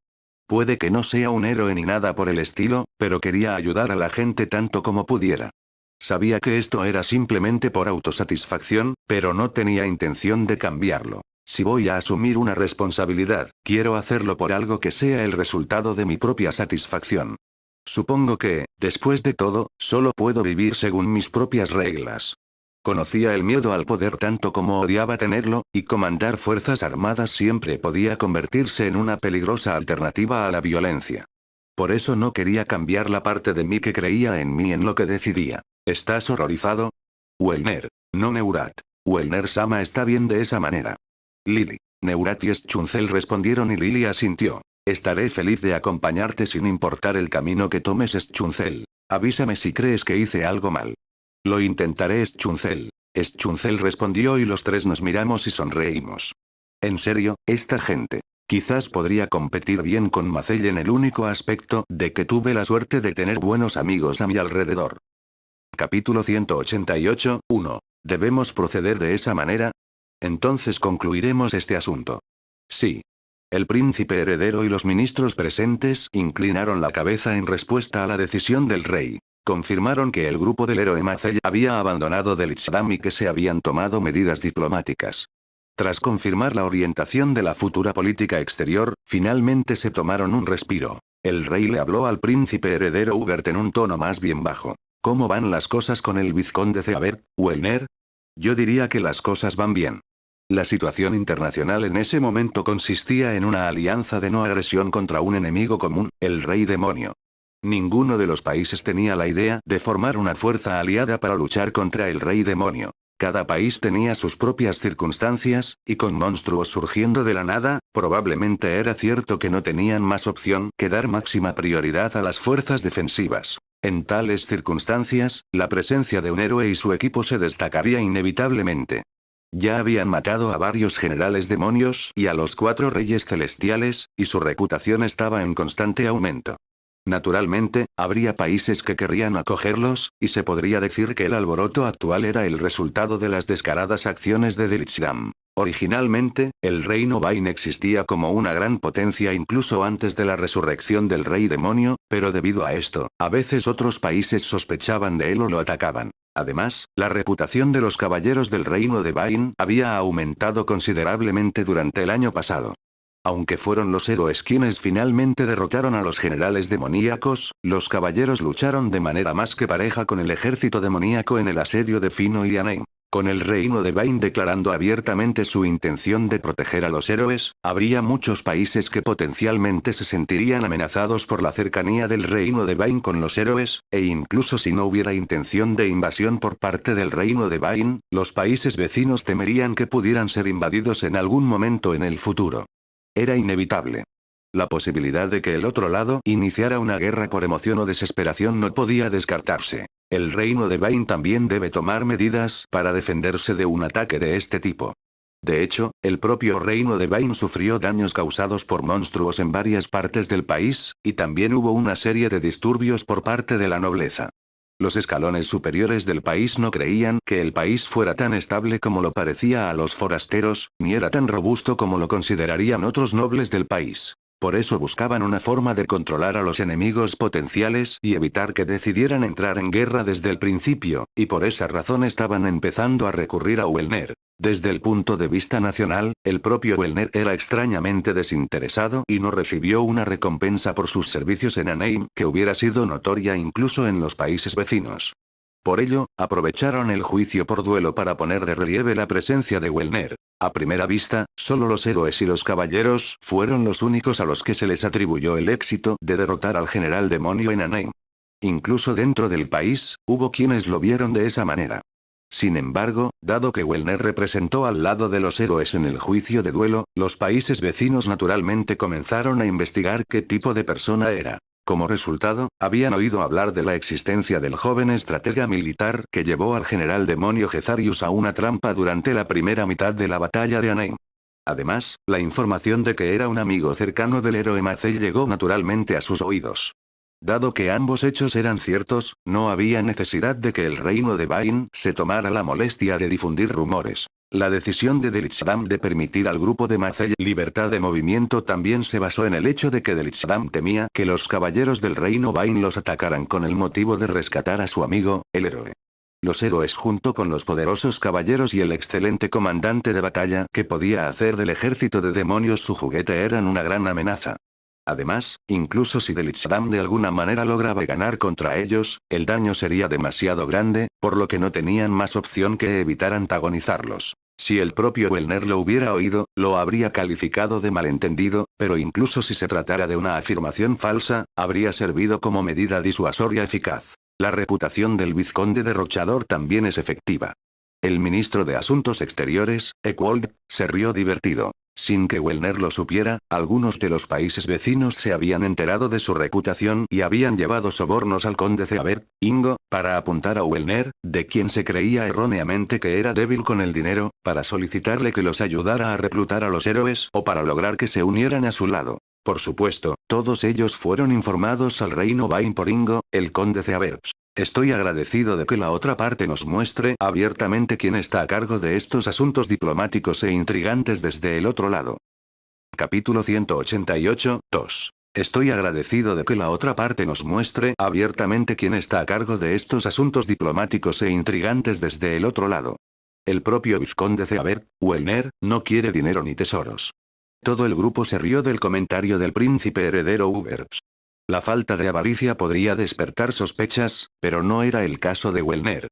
Puede que no sea un héroe ni nada por el estilo, pero quería ayudar a la gente tanto como pudiera. Sabía que esto era simplemente por autosatisfacción, pero no tenía intención de cambiarlo. Si voy a asumir una responsabilidad, quiero hacerlo por algo que sea el resultado de mi propia satisfacción. Supongo que, después de todo, solo puedo vivir según mis propias reglas. Conocía el miedo al poder tanto como odiaba tenerlo, y comandar fuerzas armadas siempre podía convertirse en una peligrosa alternativa a la violencia. Por eso no quería cambiar la parte de mí que creía en mí en lo que decidía. ¿Estás horrorizado? Wellner. No Neurat. Wellner-sama está bien de esa manera. Lily. Neurat y Schunzel respondieron y Lily asintió. Estaré feliz de acompañarte sin importar el camino que tomes, Schunzel. Avísame si crees que hice algo mal. Lo intentaré, Schunzel. Schunzel respondió y los tres nos miramos y sonreímos. En serio, esta gente. Quizás podría competir bien con Macell en el único aspecto de que tuve la suerte de tener buenos amigos a mi alrededor. Capítulo 188, 1. ¿Debemos proceder de esa manera? Entonces concluiremos este asunto. Sí. El príncipe heredero y los ministros presentes inclinaron la cabeza en respuesta a la decisión del rey. Confirmaron que el grupo del héroe Macell había abandonado Delitsdam y que se habían tomado medidas diplomáticas. Tras confirmar la orientación de la futura política exterior, finalmente se tomaron un respiro. El rey le habló al príncipe heredero Hubert en un tono más bien bajo. ¿Cómo van las cosas con el vizconde Ceabert, Wellner? Yo diría que las cosas van bien. La situación internacional en ese momento consistía en una alianza de no agresión contra un enemigo común, el rey demonio. Ninguno de los países tenía la idea de formar una fuerza aliada para luchar contra el rey demonio. Cada país tenía sus propias circunstancias, y con monstruos surgiendo de la nada, probablemente era cierto que no tenían más opción que dar máxima prioridad a las fuerzas defensivas. En tales circunstancias, la presencia de un héroe y su equipo se destacaría inevitablemente. Ya habían matado a varios generales demonios y a los 4 reyes celestiales, y su reputación estaba en constante aumento. Naturalmente, habría países que querrían acogerlos, y se podría decir que el alboroto actual era el resultado de las descaradas acciones de Delitsdam. Originalmente, el reino Vain existía como una gran potencia incluso antes de la resurrección del rey demonio, pero debido a esto, a veces otros países sospechaban de él o lo atacaban. Además, la reputación de los caballeros del reino de Vain había aumentado considerablemente durante el año pasado. Aunque fueron los héroes quienes finalmente derrotaron a los generales demoníacos, los caballeros lucharon de manera más que pareja con el ejército demoníaco en el asedio de Fino y Anem. Con el reino de Vayne declarando abiertamente su intención de proteger a los héroes, habría muchos países que potencialmente se sentirían amenazados por la cercanía del reino de Vayne con los héroes, e incluso si no hubiera intención de invasión por parte del reino de Vayne, los países vecinos temerían que pudieran ser invadidos en algún momento en el futuro. Era inevitable. La posibilidad de que el otro lado iniciara una guerra por emoción o desesperación no podía descartarse. El reino de Vayne también debe tomar medidas para defenderse de un ataque de este tipo. De hecho, el propio reino de Vayne sufrió daños causados por monstruos en varias partes del país, y también hubo una serie de disturbios por parte de la nobleza. Los escalones superiores del país no creían que el país fuera tan estable como lo parecía a los forasteros, ni era tan robusto como lo considerarían otros nobles del país. Por eso buscaban una forma de controlar a los enemigos potenciales y evitar que decidieran entrar en guerra desde el principio, y por esa razón estaban empezando a recurrir a Uelner. Desde el punto de vista nacional, el propio Uelner era extrañamente desinteresado y no recibió una recompensa por sus servicios en Anheim que hubiera sido notoria incluso en los países vecinos. Por ello, aprovecharon el juicio por duelo para poner de relieve la presencia de Uelner. A primera vista, solo los héroes y los caballeros fueron los únicos a los que se les atribuyó el éxito de derrotar al general demonio en Anheim. Incluso dentro del país, hubo quienes lo vieron de esa manera. Sin embargo, dado que Uelner representó al lado de los héroes en el juicio de duelo, los países vecinos naturalmente comenzaron a investigar qué tipo de persona era. Como resultado, habían oído hablar de la existencia del joven estratega militar que llevó al general demonio Gezarius a una trampa durante la primera mitad de la batalla de Anheim. Además, la información de que era un amigo cercano del héroe Macei llegó naturalmente a sus oídos. Dado que ambos hechos eran ciertos, no había necesidad de que el reino de Vayne se tomara la molestia de difundir rumores. La decisión de Delitzram de permitir al grupo de Macei libertad de movimiento también se basó en el hecho de que Delitzram temía que los caballeros del reino Vayne los atacaran con el motivo de rescatar a su amigo, el héroe. Los héroes junto con los poderosos caballeros y el excelente comandante de batalla que podía hacer del ejército de demonios su juguete eran una gran amenaza. Además, incluso si Delitzram de alguna manera lograba ganar contra ellos, el daño sería demasiado grande, por lo que no tenían más opción que evitar antagonizarlos. Si el propio Uelner lo hubiera oído, lo habría calificado de malentendido, pero incluso si se tratara de una afirmación falsa, habría servido como medida disuasoria eficaz. La reputación del vizconde derrochador también es efectiva. El ministro de Asuntos Exteriores, Eckwold, se rió divertido. Sin que Uelner lo supiera, algunos de los países vecinos se habían enterado de su reputación y habían llevado sobornos al conde Ceabert, Ingo, para apuntar a Uelner, de quien se creía erróneamente que era débil con el dinero, para solicitarle que los ayudara a reclutar a los héroes o para lograr que se unieran a su lado. Por supuesto, todos ellos fueron informados al reino Vayne por Ingo, el conde Ceabert. Estoy agradecido de que la otra parte nos muestre abiertamente quién está a cargo de estos asuntos diplomáticos e intrigantes desde el otro lado. Capítulo 188, 2. Estoy agradecido de que la otra parte nos muestre abiertamente quién está a cargo de estos asuntos diplomáticos e intrigantes desde el otro lado. El propio vizconde Ceabert, Uelner, no quiere dinero ni tesoros. Todo el grupo se rió del comentario del príncipe heredero Uberts. La falta de avaricia podría despertar sospechas, pero no era el caso de Uelner.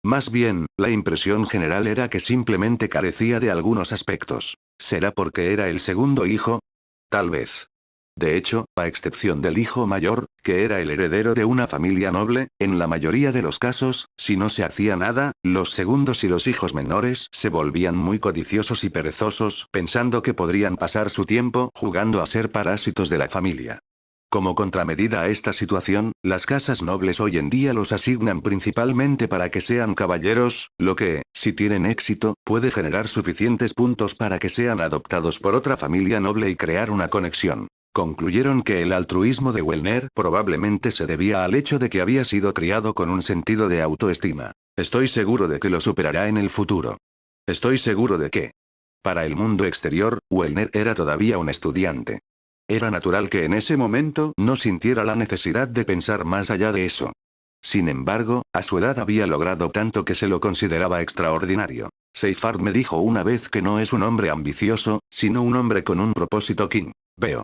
Más bien, la impresión general era que simplemente carecía de algunos aspectos. ¿Será porque era el segundo hijo? Tal vez. De hecho, a excepción del hijo mayor, que era el heredero de una familia noble, en la mayoría de los casos, si no se hacía nada, los segundos y los hijos menores se volvían muy codiciosos y perezosos, pensando que podrían pasar su tiempo jugando a ser parásitos de la familia. Como contramedida a esta situación, las casas nobles hoy en día los asignan principalmente para que sean caballeros, lo que, si tienen éxito, puede generar suficientes puntos para que sean adoptados por otra familia noble y crear una conexión. Concluyeron que el altruismo de Uelner probablemente se debía al hecho de que había sido criado con un sentido de autoestima. Estoy seguro de que lo superará en el futuro. Estoy seguro de que. Para el mundo exterior, Uelner era todavía un estudiante. Era natural que en ese momento no sintiera la necesidad de pensar más allá de eso. Sin embargo, a su edad había logrado tanto que se lo consideraba extraordinario. Seyfarth me dijo una vez que no es un hombre ambicioso, sino un hombre con un propósito. King. Veo.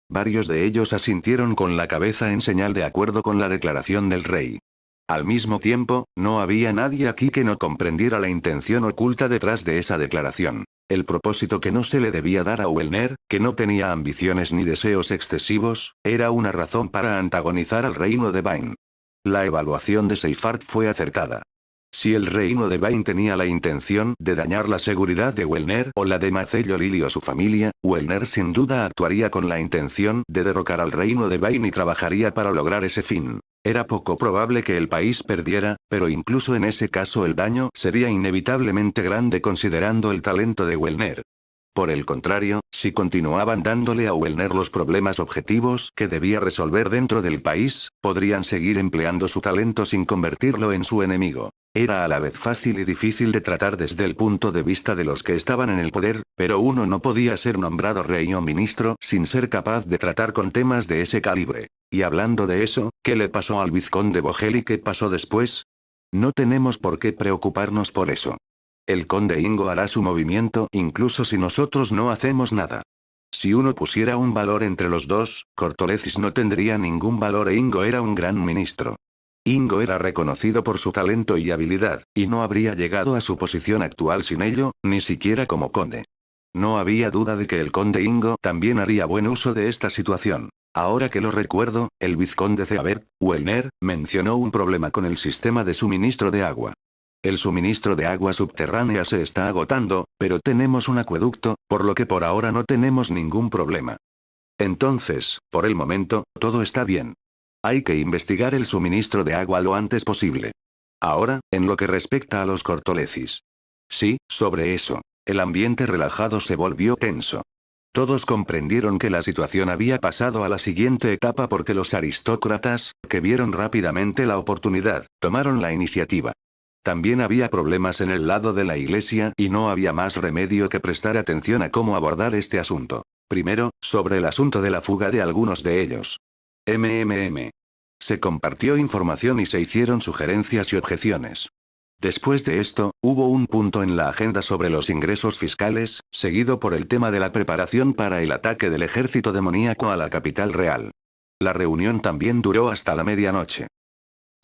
Varios de ellos asintieron con la cabeza en señal de acuerdo con la declaración del rey. Al mismo tiempo, no había nadie aquí que no comprendiera la intención oculta detrás de esa declaración. El propósito que no se le debía dar a Wellner, que no tenía ambiciones ni deseos excesivos, era una razón para antagonizar al reino de Vine. La evaluación de Seifert fue acertada. Si el reino de Vine tenía la intención de dañar la seguridad de Wellner o la de Marcello Lily o su familia, Wellner sin duda actuaría con la intención de derrocar al reino de Vine y trabajaría para lograr ese fin. Era poco probable que el país perdiera, pero incluso en ese caso el daño sería inevitablemente grande considerando el talento de Wellner. Por el contrario, si continuaban dándole a Wellner los problemas objetivos que debía resolver dentro del país, podrían seguir empleando su talento sin convertirlo en su enemigo. Era a la vez fácil y difícil de tratar desde el punto de vista de los que estaban en el poder, pero uno no podía ser nombrado rey o ministro sin ser capaz de tratar con temas de ese calibre. Y hablando de eso, ¿qué le pasó al vizconde Vogel y qué pasó después? No tenemos por qué preocuparnos por eso. El conde Ingo hará su movimiento incluso si nosotros no hacemos nada. Si uno pusiera un valor entre los dos, Cortolecis no tendría ningún valor e Ingo era un gran ministro. Ingo era reconocido por su talento y habilidad, y no habría llegado a su posición actual sin ello, ni siquiera como conde. No había duda de que el conde Ingo también haría buen uso de esta situación. Ahora que lo recuerdo, el vizconde Seabert, Wellner, mencionó un problema con el sistema de suministro de agua. El suministro de agua subterránea se está agotando, pero tenemos un acueducto, por lo que por ahora no tenemos ningún problema. Entonces, por el momento, todo está bien. Hay que investigar el suministro de agua lo antes posible. Ahora, en lo que respecta a los Cortolecis. Sí, sobre eso. El ambiente relajado se volvió tenso. Todos comprendieron que la situación había pasado a la siguiente etapa porque los aristócratas, que vieron rápidamente la oportunidad, tomaron la iniciativa. También había problemas en el lado de la iglesia y no había más remedio que prestar atención a cómo abordar este asunto. Primero, sobre el asunto de la fuga de algunos de ellos. Se compartió información y se hicieron sugerencias y objeciones. Después de esto, hubo un punto en la agenda sobre los ingresos fiscales, seguido por el tema de la preparación para el ataque del ejército demoníaco a la capital real. La reunión también duró hasta la medianoche.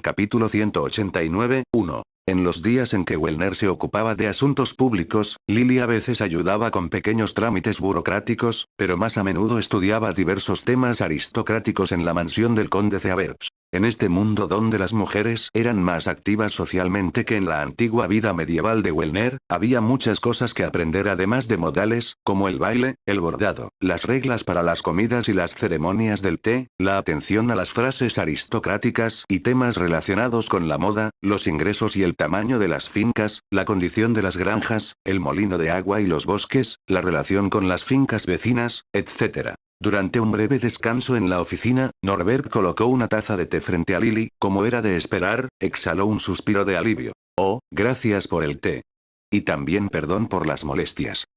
Capítulo 189, 1. En los días en que Wellner se ocupaba de asuntos públicos, Lily a veces ayudaba con pequeños trámites burocráticos, pero más a menudo estudiaba diversos temas aristocráticos en la mansión del conde Seabert. En este mundo donde las mujeres eran más activas socialmente que en la antigua vida medieval de Wellner, había muchas cosas que aprender además de modales, como el baile, el bordado, las reglas para las comidas y las ceremonias del té, la atención a las frases aristocráticas y temas relacionados con la moda, los ingresos y el tamaño de las fincas, la condición de las granjas, el molino de agua y los bosques, la relación con las fincas vecinas, etc. Durante un breve descanso en la oficina, Norbert colocó una taza de té frente a Lily, como era de esperar, exhaló un suspiro de alivio. Oh, gracias por el té. Y también perdón por las molestias.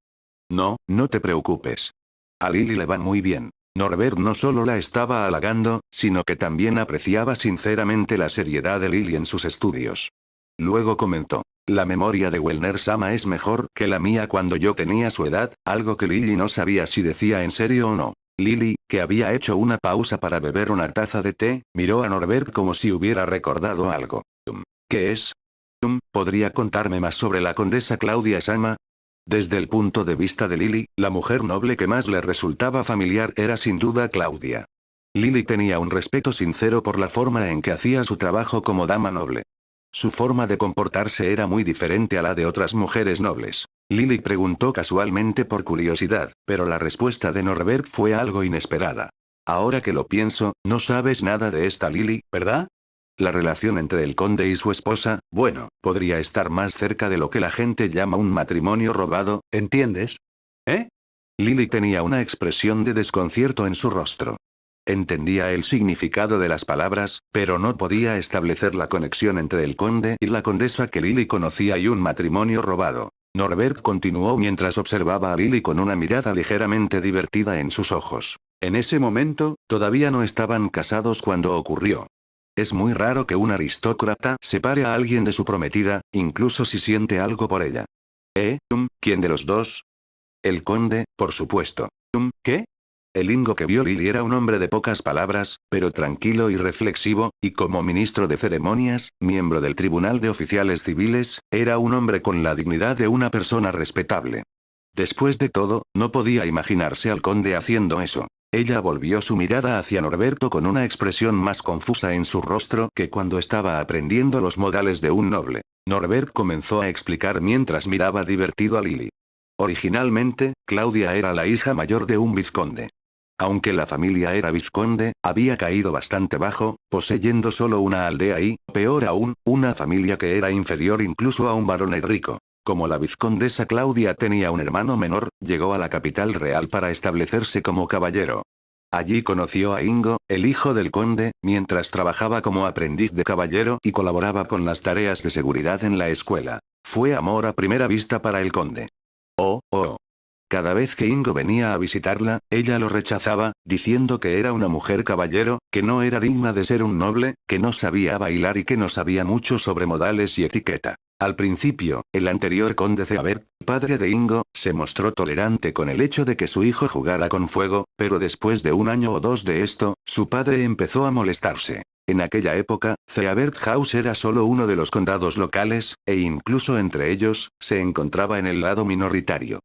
No, no te preocupes. A Lily le va muy bien. Norbert no solo la estaba halagando, sino que también apreciaba sinceramente la seriedad de Lily en sus estudios. Luego comentó. La memoria de Wellner Sama es mejor que la mía cuando yo tenía su edad, algo que Lily no sabía si decía en serio o no. Lily, que había hecho una pausa para beber una taza de té, miró a Norbert como si hubiera recordado algo. ¿Qué es? ¿Podría contarme más sobre la condesa Claudia Sama? Desde el punto de vista de Lily, la mujer noble que más le resultaba familiar era sin duda Claudia. Lily tenía un respeto sincero por la forma en que hacía su trabajo como dama noble. Su forma de comportarse era muy diferente a la de otras mujeres nobles. Lily preguntó casualmente por curiosidad, pero la respuesta de Norbert fue algo inesperada. Ahora que lo pienso, no sabes nada de esta Lily, ¿verdad? La relación entre el conde y su esposa, bueno, podría estar más cerca de lo que la gente llama un matrimonio robado, ¿entiendes? ¿Eh? Lily tenía una expresión de desconcierto en su rostro. Entendía el significado de las palabras, pero no podía establecer la conexión entre el conde y la condesa que Lily conocía y un matrimonio robado. Norbert continuó mientras observaba a Lily con una mirada ligeramente divertida en sus ojos. En ese momento, todavía no estaban casados cuando ocurrió. Es muy raro que un aristócrata separe a alguien de su prometida, incluso si siente algo por ella. ¿Quién de los dos? El conde, por supuesto. ¿Qué? El Ingo que vio Lily era un hombre de pocas palabras, pero tranquilo y reflexivo, y como ministro de ceremonias, miembro del Tribunal de Oficiales Civiles, era un hombre con la dignidad de una persona respetable. Después de todo, no podía imaginarse al conde haciendo eso. Ella volvió su mirada hacia Norberto con una expresión más confusa en su rostro que cuando estaba aprendiendo los modales de un noble. Norbert comenzó a explicar mientras miraba divertido a Lily. Originalmente, Claudia era la hija mayor de un vizconde. Aunque la familia era vizconde, había caído bastante bajo, poseyendo solo una aldea y, peor aún, una familia que era inferior incluso a un baronet rico. Como la vizcondesa Claudia tenía un hermano menor, llegó a la capital real para establecerse como caballero. Allí conoció a Ingo, el hijo del conde, mientras trabajaba como aprendiz de caballero y colaboraba con las tareas de seguridad en la escuela. Fue amor a primera vista para el conde. Oh, oh. Cada vez que Ingo venía a visitarla, ella lo rechazaba, diciendo que era una mujer caballero, que no era digna de ser un noble, que no sabía bailar y que no sabía mucho sobre modales y etiqueta. Al principio, el anterior conde Ceabert, padre de Ingo, se mostró tolerante con el hecho de que su hijo jugara con fuego, pero después de un año o dos de esto, su padre empezó a molestarse. En aquella época, Ceabert House era solo uno de los condados locales, e incluso entre ellos, se encontraba en el lado minoritario.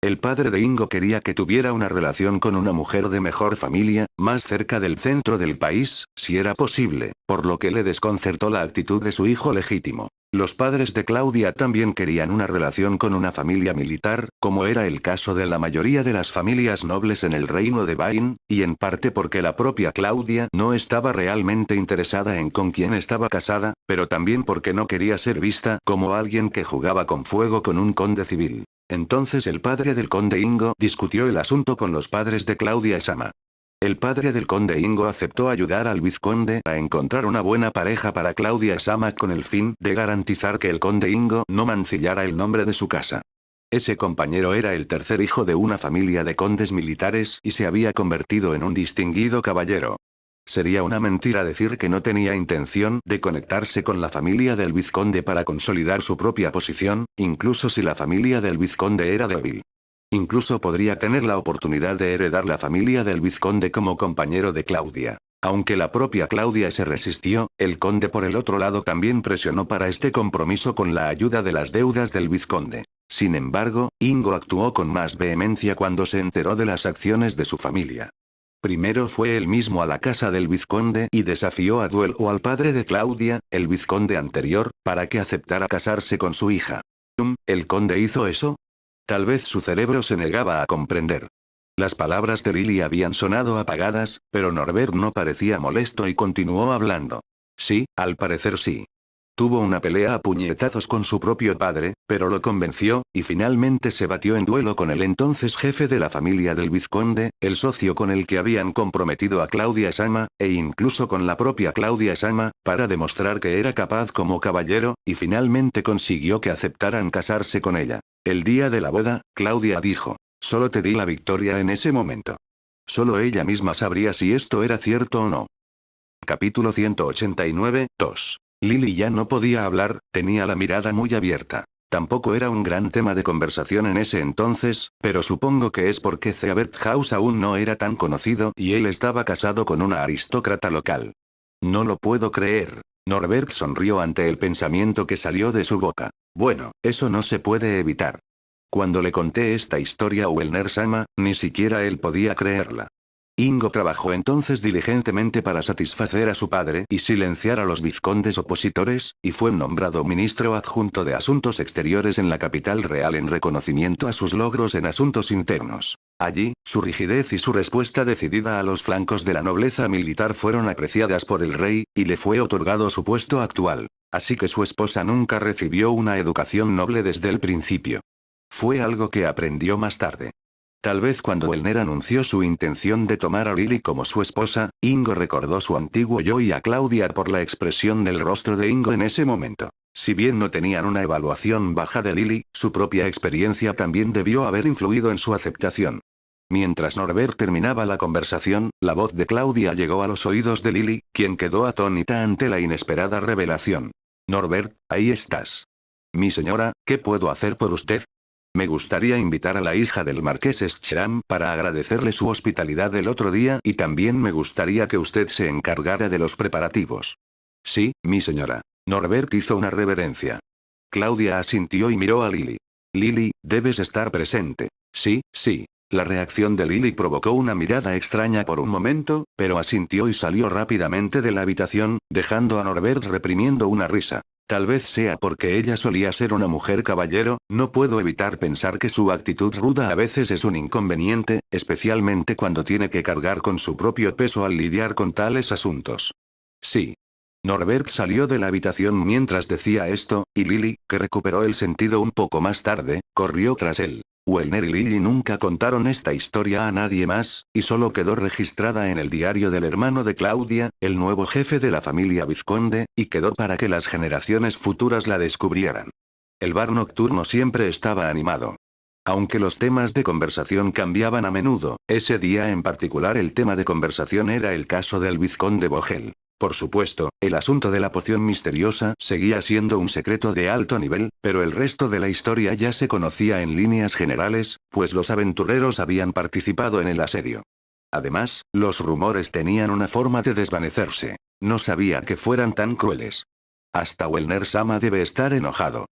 El padre de Ingo quería que tuviera una relación con una mujer de mejor familia, más cerca del centro del país, si era posible, por lo que le desconcertó la actitud de su hijo legítimo. Los padres de Claudia también querían una relación con una familia militar, como era el caso de la mayoría de las familias nobles en el reino de Bain, y en parte porque la propia Claudia no estaba realmente interesada en con quién estaba casada, pero también porque no quería ser vista como alguien que jugaba con fuego con un conde civil. Entonces el padre del conde Ingo discutió el asunto con los padres de Claudia Sama. El padre del conde Ingo aceptó ayudar al vizconde a encontrar una buena pareja para Claudia Sama con el fin de garantizar que el conde Ingo no mancillara el nombre de su casa. Ese compañero era el tercer hijo de una familia de condes militares y se había convertido en un distinguido caballero. Sería una mentira decir que no tenía intención de conectarse con la familia del vizconde para consolidar su propia posición, incluso si la familia del vizconde era débil. Incluso podría tener la oportunidad de heredar la familia del vizconde como compañero de Claudia. Aunque la propia Claudia se resistió, el conde por el otro lado también presionó para este compromiso con la ayuda de las deudas del vizconde. Sin embargo, Ingo actuó con más vehemencia cuando se enteró de las acciones de su familia. Primero fue él mismo a la casa del vizconde y desafió a duelo al padre de Claudia, el vizconde anterior, para que aceptara casarse con su hija. ¿El conde hizo eso? Tal vez su cerebro se negaba a comprender. Las palabras de Lily habían sonado apagadas, pero Norbert no parecía molesto y continuó hablando. Sí, al parecer sí. Tuvo una pelea a puñetazos con su propio padre, pero lo convenció, y finalmente se batió en duelo con el entonces jefe de la familia del vizconde, el socio con el que habían comprometido a Claudia Sama, e incluso con la propia Claudia Sama, para demostrar que era capaz como caballero, y finalmente consiguió que aceptaran casarse con ella. El día de la boda, Claudia dijo, solo te di la victoria en ese momento. Solo ella misma sabría si esto era cierto o no. Capítulo 189, 2. Lily ya no podía hablar, tenía la mirada muy abierta. Tampoco era un gran tema de conversación en ese entonces, pero supongo que es porque Ceabert House aún no era tan conocido y él estaba casado con una aristócrata local. No lo puedo creer. Norbert sonrió ante el pensamiento que salió de su boca. Bueno, eso no se puede evitar. Cuando le conté esta historia a Wellner Sama, ni siquiera él podía creerla. Ingo trabajó entonces diligentemente para satisfacer a su padre y silenciar a los vizcondes opositores, y fue nombrado ministro adjunto de Asuntos Exteriores en la capital real en reconocimiento a sus logros en asuntos internos. Allí, su rigidez y su respuesta decidida a los flancos de la nobleza militar fueron apreciadas por el rey, y le fue otorgado su puesto actual. Así que su esposa nunca recibió una educación noble desde el principio. Fue algo que aprendió más tarde. Tal vez cuando Wellner anunció su intención de tomar a Lily como su esposa, Ingo recordó su antiguo yo y a Claudia por la expresión del rostro de Ingo en ese momento. Si bien no tenían una evaluación baja de Lily, su propia experiencia también debió haber influido en su aceptación. Mientras Norbert terminaba la conversación, la voz de Claudia llegó a los oídos de Lily, quien quedó atónita ante la inesperada revelación. Norbert, ahí estás. Mi señora, ¿qué puedo hacer por usted? Me gustaría invitar a la hija del marqués Schramm para agradecerle su hospitalidad el otro día y también me gustaría que usted se encargara de los preparativos. Sí, mi señora. Norbert hizo una reverencia. Claudia asintió y miró a Lily. Lily, debes estar presente. Sí, sí. La reacción de Lily provocó una mirada extraña por un momento, pero asintió y salió rápidamente de la habitación, dejando a Norbert reprimiendo una risa. Tal vez sea porque ella solía ser una mujer caballero, no puedo evitar pensar que su actitud ruda a veces es un inconveniente, especialmente cuando tiene que cargar con su propio peso al lidiar con tales asuntos. Sí. Norbert salió de la habitación mientras decía esto, y Lily, que recuperó el sentido un poco más tarde, corrió tras él. Wellner y Lily nunca contaron esta historia a nadie más, y solo quedó registrada en el diario del hermano de Claudia, el nuevo jefe de la familia vizconde, y quedó para que las generaciones futuras la descubrieran. El bar nocturno siempre estaba animado. Aunque los temas de conversación cambiaban a menudo, ese día en particular el tema de conversación era el caso del vizconde Vogel. Por supuesto, el asunto de la poción misteriosa seguía siendo un secreto de alto nivel, pero el resto de la historia ya se conocía en líneas generales, pues los aventureros habían participado en el asedio. Además, los rumores tenían una forma de desvanecerse. No sabía que fueran tan crueles. Hasta Wellner Sama debe estar enojado.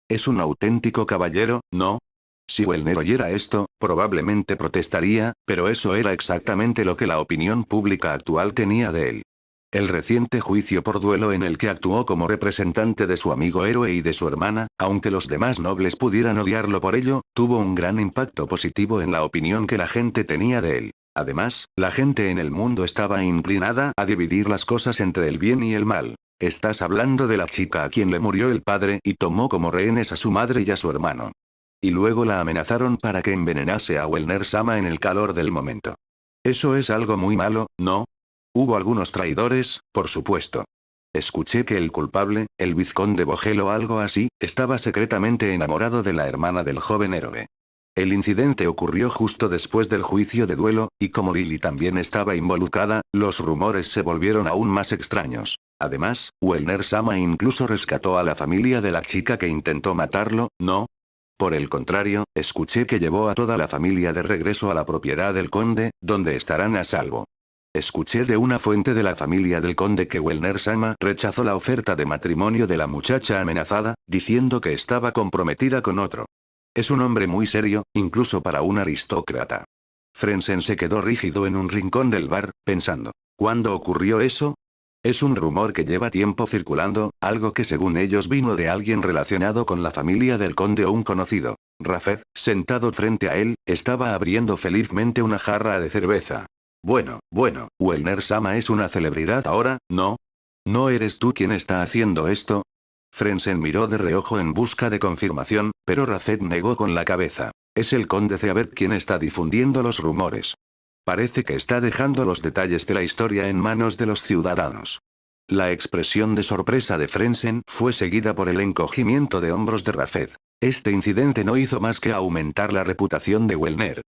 Es un auténtico caballero, ¿no? Si Wellner oyera esto, probablemente protestaría, pero eso era exactamente lo que la opinión pública actual tenía de él. El reciente juicio por duelo en el que actuó como representante de su amigo héroe y de su hermana, aunque los demás nobles pudieran odiarlo por ello, tuvo un gran impacto positivo en la opinión que la gente tenía de él. Además, la gente en el mundo estaba inclinada a dividir las cosas entre el bien y el mal. Estás hablando de la chica a quien le murió el padre y tomó como rehenes a su madre y a su hermano. Y luego la amenazaron para que envenenase a Wellner Sama en el calor del momento. Eso es algo muy malo, ¿no? Hubo algunos traidores, por supuesto. Escuché que el culpable, el vizconde Vogel o algo así, estaba secretamente enamorado de la hermana del joven héroe. El incidente ocurrió justo después del juicio de duelo, y como Lily también estaba involucrada, los rumores se volvieron aún más extraños. Además, Wellner Sama incluso rescató a la familia de la chica que intentó matarlo, ¿no? Por el contrario, escuché que llevó a toda la familia de regreso a la propiedad del conde, donde estarán a salvo. Escuché de una fuente de la familia del conde que Wellner Sama rechazó la oferta de matrimonio de la muchacha amenazada, diciendo que estaba comprometida con otro. Es un hombre muy serio, incluso para un aristócrata. Frensen se quedó rígido en un rincón del bar, pensando, ¿cuándo ocurrió eso? Es un rumor que lleva tiempo circulando, algo que según ellos vino de alguien relacionado con la familia del conde o un conocido. Rafet, sentado frente a él, estaba abriendo felizmente una jarra de cerveza. Bueno, Wellner Sama es una celebridad ahora, ¿no? ¿No eres tú quien está haciendo esto? Frensen miró de reojo en busca de confirmación, pero Rafet negó con la cabeza. Es el conde Zeabert quien está difundiendo los rumores. Parece que está dejando los detalles de la historia en manos de los ciudadanos. La expresión de sorpresa de Frensen fue seguida por el encogimiento de hombros de Rafet. Este incidente no hizo más que aumentar la reputación de Wellner.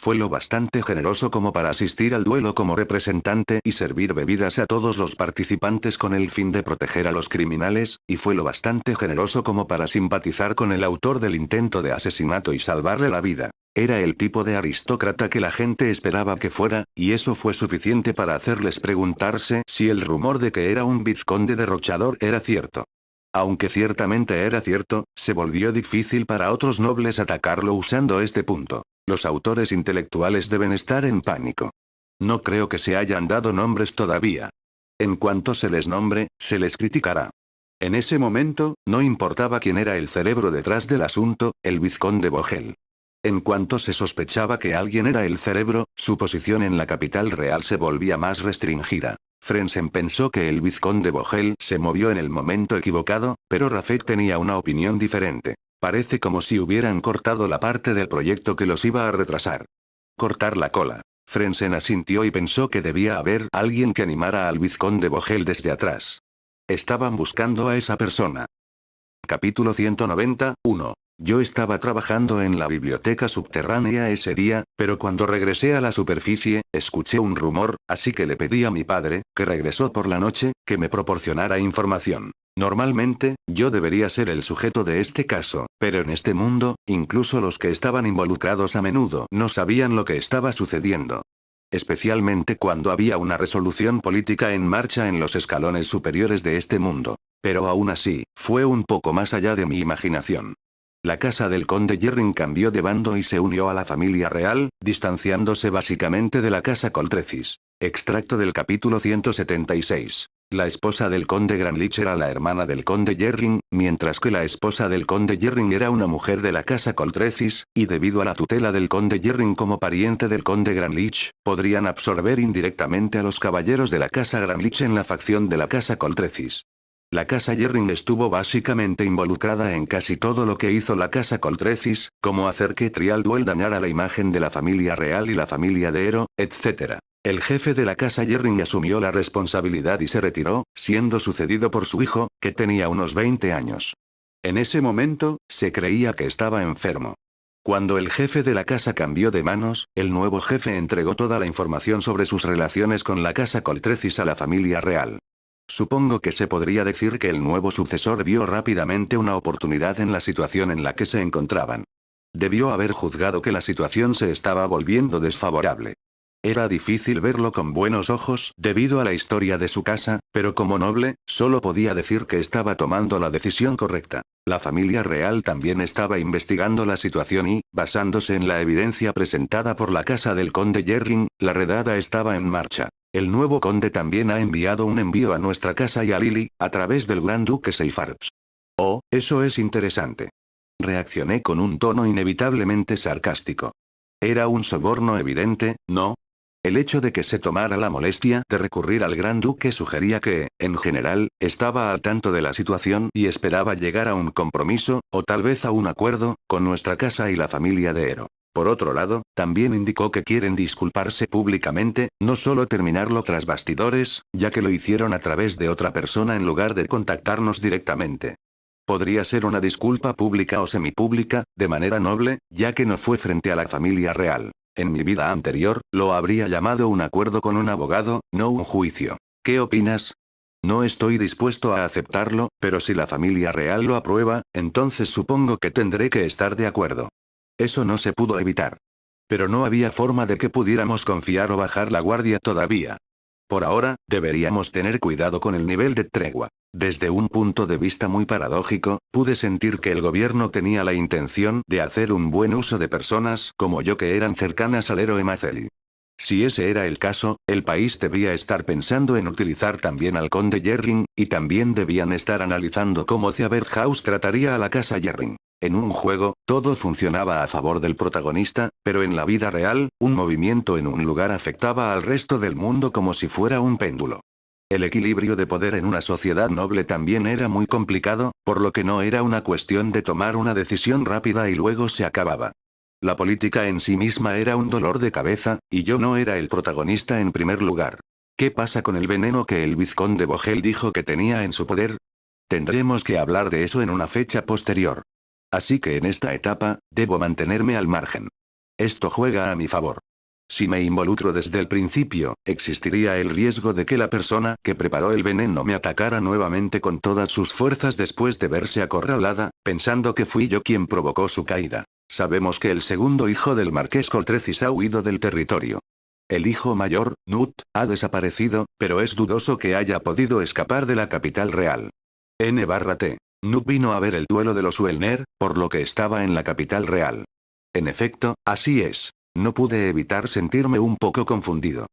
Fue lo bastante generoso como para asistir al duelo como representante y servir bebidas a todos los participantes con el fin de proteger a los criminales, y fue lo bastante generoso como para simpatizar con el autor del intento de asesinato y salvarle la vida. Era el tipo de aristócrata que la gente esperaba que fuera, y eso fue suficiente para hacerles preguntarse si el rumor de que era un vizconde derrochador era cierto. Aunque ciertamente era cierto, se volvió difícil para otros nobles atacarlo usando este punto. Los autores intelectuales deben estar en pánico. No creo que se hayan dado nombres todavía. En cuanto se les nombre, se les criticará. En ese momento, no importaba quién era el cerebro detrás del asunto, el vizconde Vogel. En cuanto se sospechaba que alguien era el cerebro, su posición en la capital real se volvía más restringida. Frensen pensó que el vizconde Vogel se movió en el momento equivocado, pero Rafet tenía una opinión diferente. Parece como si hubieran cortado la parte del proyecto que los iba a retrasar. Cortar la cola. Frensen asintió y pensó que debía haber alguien que animara al vizconde Vogel desde atrás. Estaban buscando a esa persona. Capítulo 191. Yo estaba trabajando en la biblioteca subterránea ese día, pero cuando regresé a la superficie, escuché un rumor, así que le pedí a mi padre, que regresó por la noche, que me proporcionara información. Normalmente, yo debería ser el sujeto de este caso, pero en este mundo, incluso los que estaban involucrados a menudo no sabían lo que estaba sucediendo. Especialmente cuando había una resolución política en marcha en los escalones superiores de este mundo. Pero aún así, fue un poco más allá de mi imaginación. La casa del conde Jerrin cambió de bando y se unió a la familia real, distanciándose básicamente de la casa Coltrecis. Extracto del capítulo 176. La esposa del conde Granlich era la hermana del conde Jerrin, mientras que la esposa del conde Jerrin era una mujer de la casa Coltrecis, y debido a la tutela del conde Jerrin como pariente del conde Granlich, podrían absorber indirectamente a los caballeros de la casa Granlich en la facción de la casa Coltrecis. La casa Jerrin estuvo básicamente involucrada en casi todo lo que hizo la casa Coltrecis, como hacer que Trial Duel dañara la imagen de la familia real y la familia de Ero, etc. El jefe de la casa Jerrin asumió la responsabilidad y se retiró, siendo sucedido por su hijo, que tenía unos 20 años. En ese momento, se creía que estaba enfermo. Cuando el jefe de la casa cambió de manos, el nuevo jefe entregó toda la información sobre sus relaciones con la casa Coltrecis a la familia real. Supongo que se podría decir que el nuevo sucesor vio rápidamente una oportunidad en la situación en la que se encontraban. Debió haber juzgado que la situación se estaba volviendo desfavorable. Era difícil verlo con buenos ojos debido a la historia de su casa, pero como noble, solo podía decir que estaba tomando la decisión correcta. La familia real también estaba investigando la situación y, basándose en la evidencia presentada por la casa del conde Jerrin, la redada estaba en marcha. El nuevo conde también ha enviado un envío a nuestra casa y a Lily, a través del gran duque Seyfarth. Oh, eso es interesante. Reaccioné con un tono inevitablemente sarcástico. Era un soborno evidente, ¿no? El hecho de que se tomara la molestia de recurrir al gran duque sugería que, en general, estaba al tanto de la situación y esperaba llegar a un compromiso, o tal vez a un acuerdo, con nuestra casa y la familia de Ero. Por otro lado, también indicó que quieren disculparse públicamente, no solo terminarlo tras bastidores, ya que lo hicieron a través de otra persona en lugar de contactarnos directamente. Podría ser una disculpa pública o semipública, de manera noble, ya que no fue frente a la familia real. En mi vida anterior, lo habría llamado un acuerdo con un abogado, no un juicio. ¿Qué opinas? No estoy dispuesto a aceptarlo, pero si la familia real lo aprueba, entonces supongo que tendré que estar de acuerdo. Eso no se pudo evitar. Pero no había forma de que pudiéramos confiar o bajar la guardia todavía. Por ahora, deberíamos tener cuidado con el nivel de tregua. Desde un punto de vista muy paradójico, pude sentir que el gobierno tenía la intención de hacer un buen uso de personas como yo que eran cercanas al héroe Maceli. Si ese era el caso, el país debía estar pensando en utilizar también al conde Jerrin, y también debían estar analizando cómo House trataría a la casa Jerrin. En un juego, todo funcionaba a favor del protagonista, pero en la vida real, un movimiento en un lugar afectaba al resto del mundo como si fuera un péndulo. El equilibrio de poder en una sociedad noble también era muy complicado, por lo que no era una cuestión de tomar una decisión rápida y luego se acababa. La política en sí misma era un dolor de cabeza, y yo no era el protagonista en primer lugar. ¿Qué pasa con el veneno que el vizconde Vogel dijo que tenía en su poder? Tendremos que hablar de eso en una fecha posterior. Así que en esta etapa, debo mantenerme al margen. Esto juega a mi favor. Si me involucro desde el principio, existiría el riesgo de que la persona que preparó el veneno me atacara nuevamente con todas sus fuerzas después de verse acorralada, pensando que fui yo quien provocó su caída. Sabemos que el segundo hijo del marqués Coltrecis ha huido del territorio. El hijo mayor, Nut, ha desaparecido, pero es dudoso que haya podido escapar de la capital real. N/T. Nut vino a ver el duelo de los Uelner, por lo que estaba en la capital real. En efecto, así es. No pude evitar sentirme un poco confundido.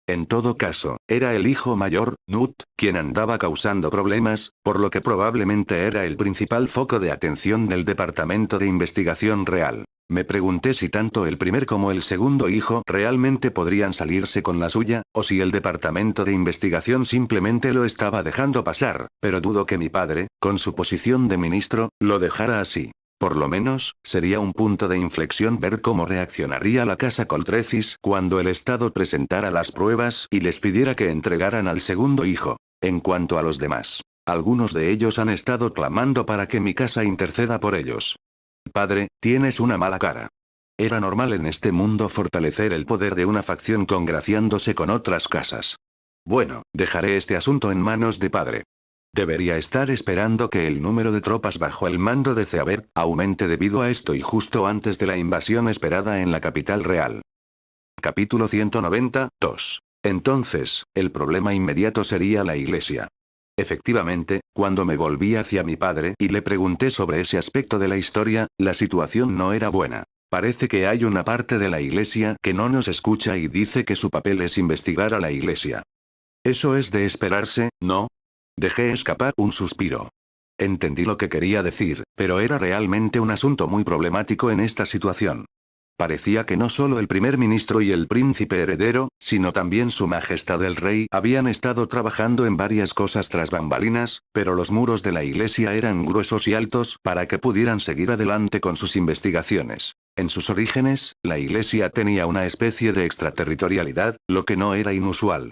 En todo caso, era el hijo mayor, Nut, quien andaba causando problemas, por lo que probablemente era el principal foco de atención del Departamento de Investigación Real. Me pregunté si tanto el primer como el segundo hijo realmente podrían salirse con la suya, o si el Departamento de Investigación simplemente lo estaba dejando pasar, pero dudo que mi padre, con su posición de ministro, lo dejara así. Por lo menos, sería un punto de inflexión ver cómo reaccionaría la casa Coltrecis cuando el Estado presentara las pruebas y les pidiera que entregaran al segundo hijo. En cuanto a los demás, algunos de ellos han estado clamando para que mi casa interceda por ellos. Padre, tienes una mala cara. Era normal en este mundo fortalecer el poder de una facción congraciándose con otras casas. Bueno, dejaré este asunto en manos de padre. Debería estar esperando que el número de tropas bajo el mando de Ceabert aumente debido a esto y justo antes de la invasión esperada en la capital real. Capítulo 192. Entonces, el problema inmediato sería la iglesia. Efectivamente, cuando me volví hacia mi padre y le pregunté sobre ese aspecto de la historia, la situación no era buena. Parece que hay una parte de la iglesia que no nos escucha y dice que su papel es investigar a la iglesia. Eso es de esperarse, ¿no? Dejé escapar un suspiro. Entendí lo que quería decir, pero era realmente un asunto muy problemático en esta situación. Parecía que no solo el primer ministro y el príncipe heredero, sino también su majestad el rey habían estado trabajando en varias cosas tras bambalinas, pero los muros de la iglesia eran gruesos y altos para que pudieran seguir adelante con sus investigaciones. En sus orígenes, la iglesia tenía una especie de extraterritorialidad, lo que no era inusual.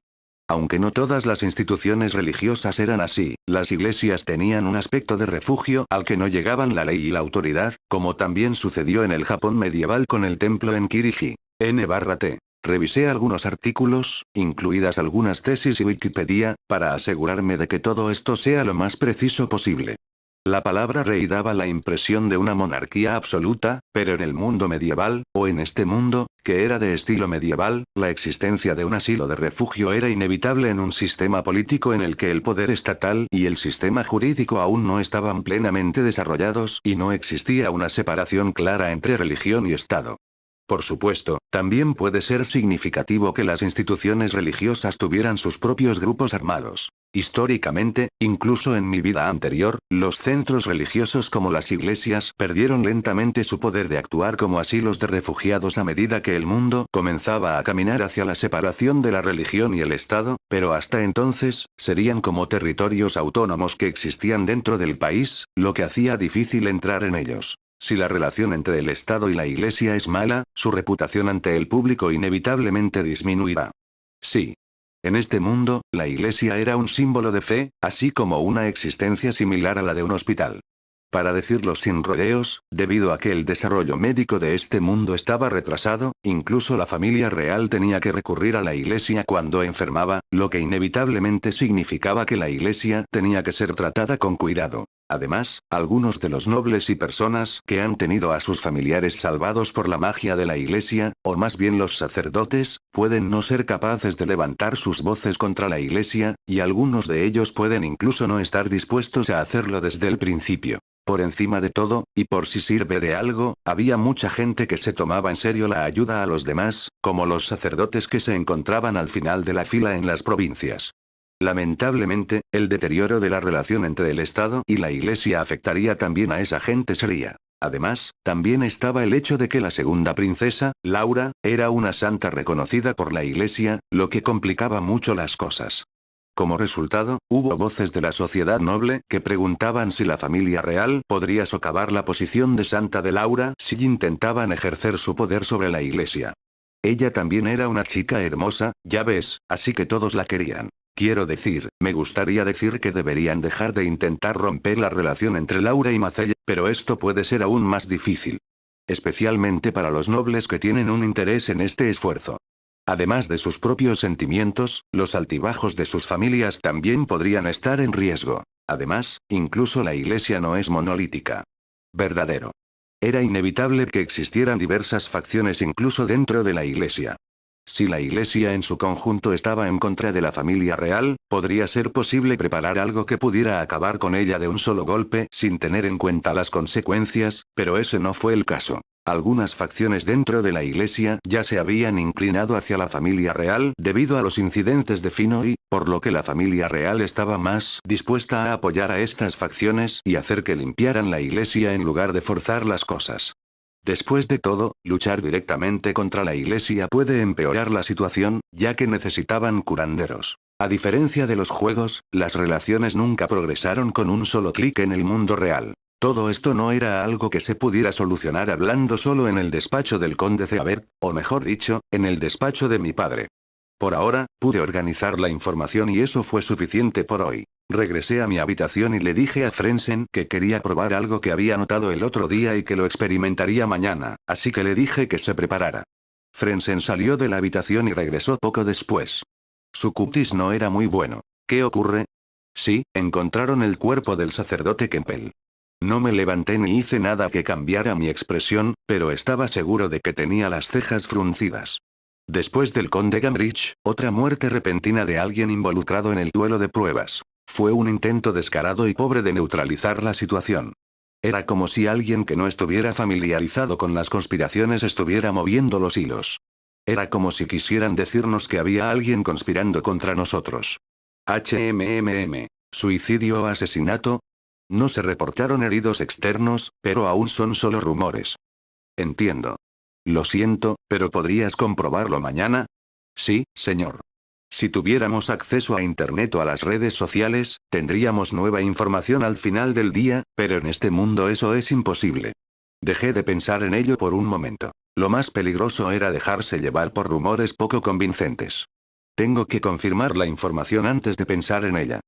Aunque no todas las instituciones religiosas eran así, las iglesias tenían un aspecto de refugio al que no llegaban la ley y la autoridad, como también sucedió en el Japón medieval con el templo en Kiriji. N/T. Revisé algunos artículos, incluidas algunas tesis y Wikipedia, para asegurarme de que todo esto sea lo más preciso posible. La palabra rey daba la impresión de una monarquía absoluta, pero en el mundo medieval, o en este mundo, que era de estilo medieval, la existencia de un asilo de refugio era inevitable en un sistema político en el que el poder estatal y el sistema jurídico aún no estaban plenamente desarrollados y no existía una separación clara entre religión y Estado. Por supuesto, también puede ser significativo que las instituciones religiosas tuvieran sus propios grupos armados. Históricamente, incluso en mi vida anterior, los centros religiosos como las iglesias perdieron lentamente su poder de actuar como asilos de refugiados a medida que el mundo comenzaba a caminar hacia la separación de la religión y el Estado, pero hasta entonces, serían como territorios autónomos que existían dentro del país, lo que hacía difícil entrar en ellos. Si la relación entre el Estado y la Iglesia es mala, su reputación ante el público inevitablemente disminuirá. Sí. En este mundo, la Iglesia era un símbolo de fe, así como una existencia similar a la de un hospital. Para decirlo sin rodeos, debido a que el desarrollo médico de este mundo estaba retrasado, incluso la familia real tenía que recurrir a la Iglesia cuando enfermaba, lo que inevitablemente significaba que la Iglesia tenía que ser tratada con cuidado. Además, algunos de los nobles y personas que han tenido a sus familiares salvados por la magia de la Iglesia, o más bien los sacerdotes, pueden no ser capaces de levantar sus voces contra la Iglesia, y algunos de ellos pueden incluso no estar dispuestos a hacerlo desde el principio. Por encima de todo, y por si sirve de algo, había mucha gente que se tomaba en serio la ayuda a los demás, como los sacerdotes que se encontraban al final de la fila en las provincias. Lamentablemente, el deterioro de la relación entre el Estado y la Iglesia afectaría también a esa gente seria. Además, también estaba el hecho de que la segunda princesa, Laura, era una santa reconocida por la Iglesia, lo que complicaba mucho las cosas. Como resultado, hubo voces de la sociedad noble que preguntaban si la familia real podría socavar la posición de santa de Laura si intentaban ejercer su poder sobre la Iglesia. Ella también era una chica hermosa, ya ves, así que todos la querían. Quiero decir, me gustaría decir que deberían dejar de intentar romper la relación entre Laura y Macelle, pero esto puede ser aún más difícil. Especialmente para los nobles que tienen un interés en este esfuerzo. Además de sus propios sentimientos, los altibajos de sus familias también podrían estar en riesgo. Además, incluso la iglesia no es monolítica. Verdadero. Era inevitable que existieran diversas facciones incluso dentro de la iglesia. Si la iglesia en su conjunto estaba en contra de la familia real, podría ser posible preparar algo que pudiera acabar con ella de un solo golpe sin tener en cuenta las consecuencias, pero ese no fue el caso. Algunas facciones dentro de la iglesia ya se habían inclinado hacia la familia real debido a los incidentes de Finoy, por lo que la familia real estaba más dispuesta a apoyar a estas facciones y hacer que limpiaran la iglesia en lugar de forzar las cosas. Después de todo, luchar directamente contra la iglesia puede empeorar la situación, ya que necesitaban curanderos. A diferencia de los juegos, las relaciones nunca progresaron con un solo clic en el mundo real. Todo esto no era algo que se pudiera solucionar hablando solo en el despacho del conde Ceabert, o mejor dicho, en el despacho de mi padre. Por ahora, pude organizar la información y eso fue suficiente por hoy. Regresé a mi habitación y le dije a Frenzen que quería probar algo que había notado el otro día y que lo experimentaría mañana, así que le dije que se preparara. Frenzen salió de la habitación y regresó poco después. Su cutis no era muy bueno. ¿Qué ocurre? Sí, encontraron el cuerpo del sacerdote Kempel. No me levanté ni hice nada que cambiara mi expresión, pero estaba seguro de que tenía las cejas fruncidas. Después del conde Gamrich, otra muerte repentina de alguien involucrado en el duelo de pruebas. Fue un intento descarado y pobre de neutralizar la situación. Era como si alguien que no estuviera familiarizado con las conspiraciones estuviera moviendo los hilos. Era como si quisieran decirnos que había alguien conspirando contra nosotros. ¿Suicidio o asesinato? No se reportaron heridos externos, pero aún son solo rumores. Entiendo. Lo siento, pero ¿podrías comprobarlo mañana? Sí, señor. Si tuviéramos acceso a Internet o a las redes sociales, tendríamos nueva información al final del día, pero en este mundo eso es imposible. Dejé de pensar en ello por un momento. Lo más peligroso era dejarse llevar por rumores poco convincentes. Tengo que confirmar la información antes de pensar en ella.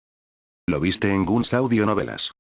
¿Lo viste en Guns Audionovelas?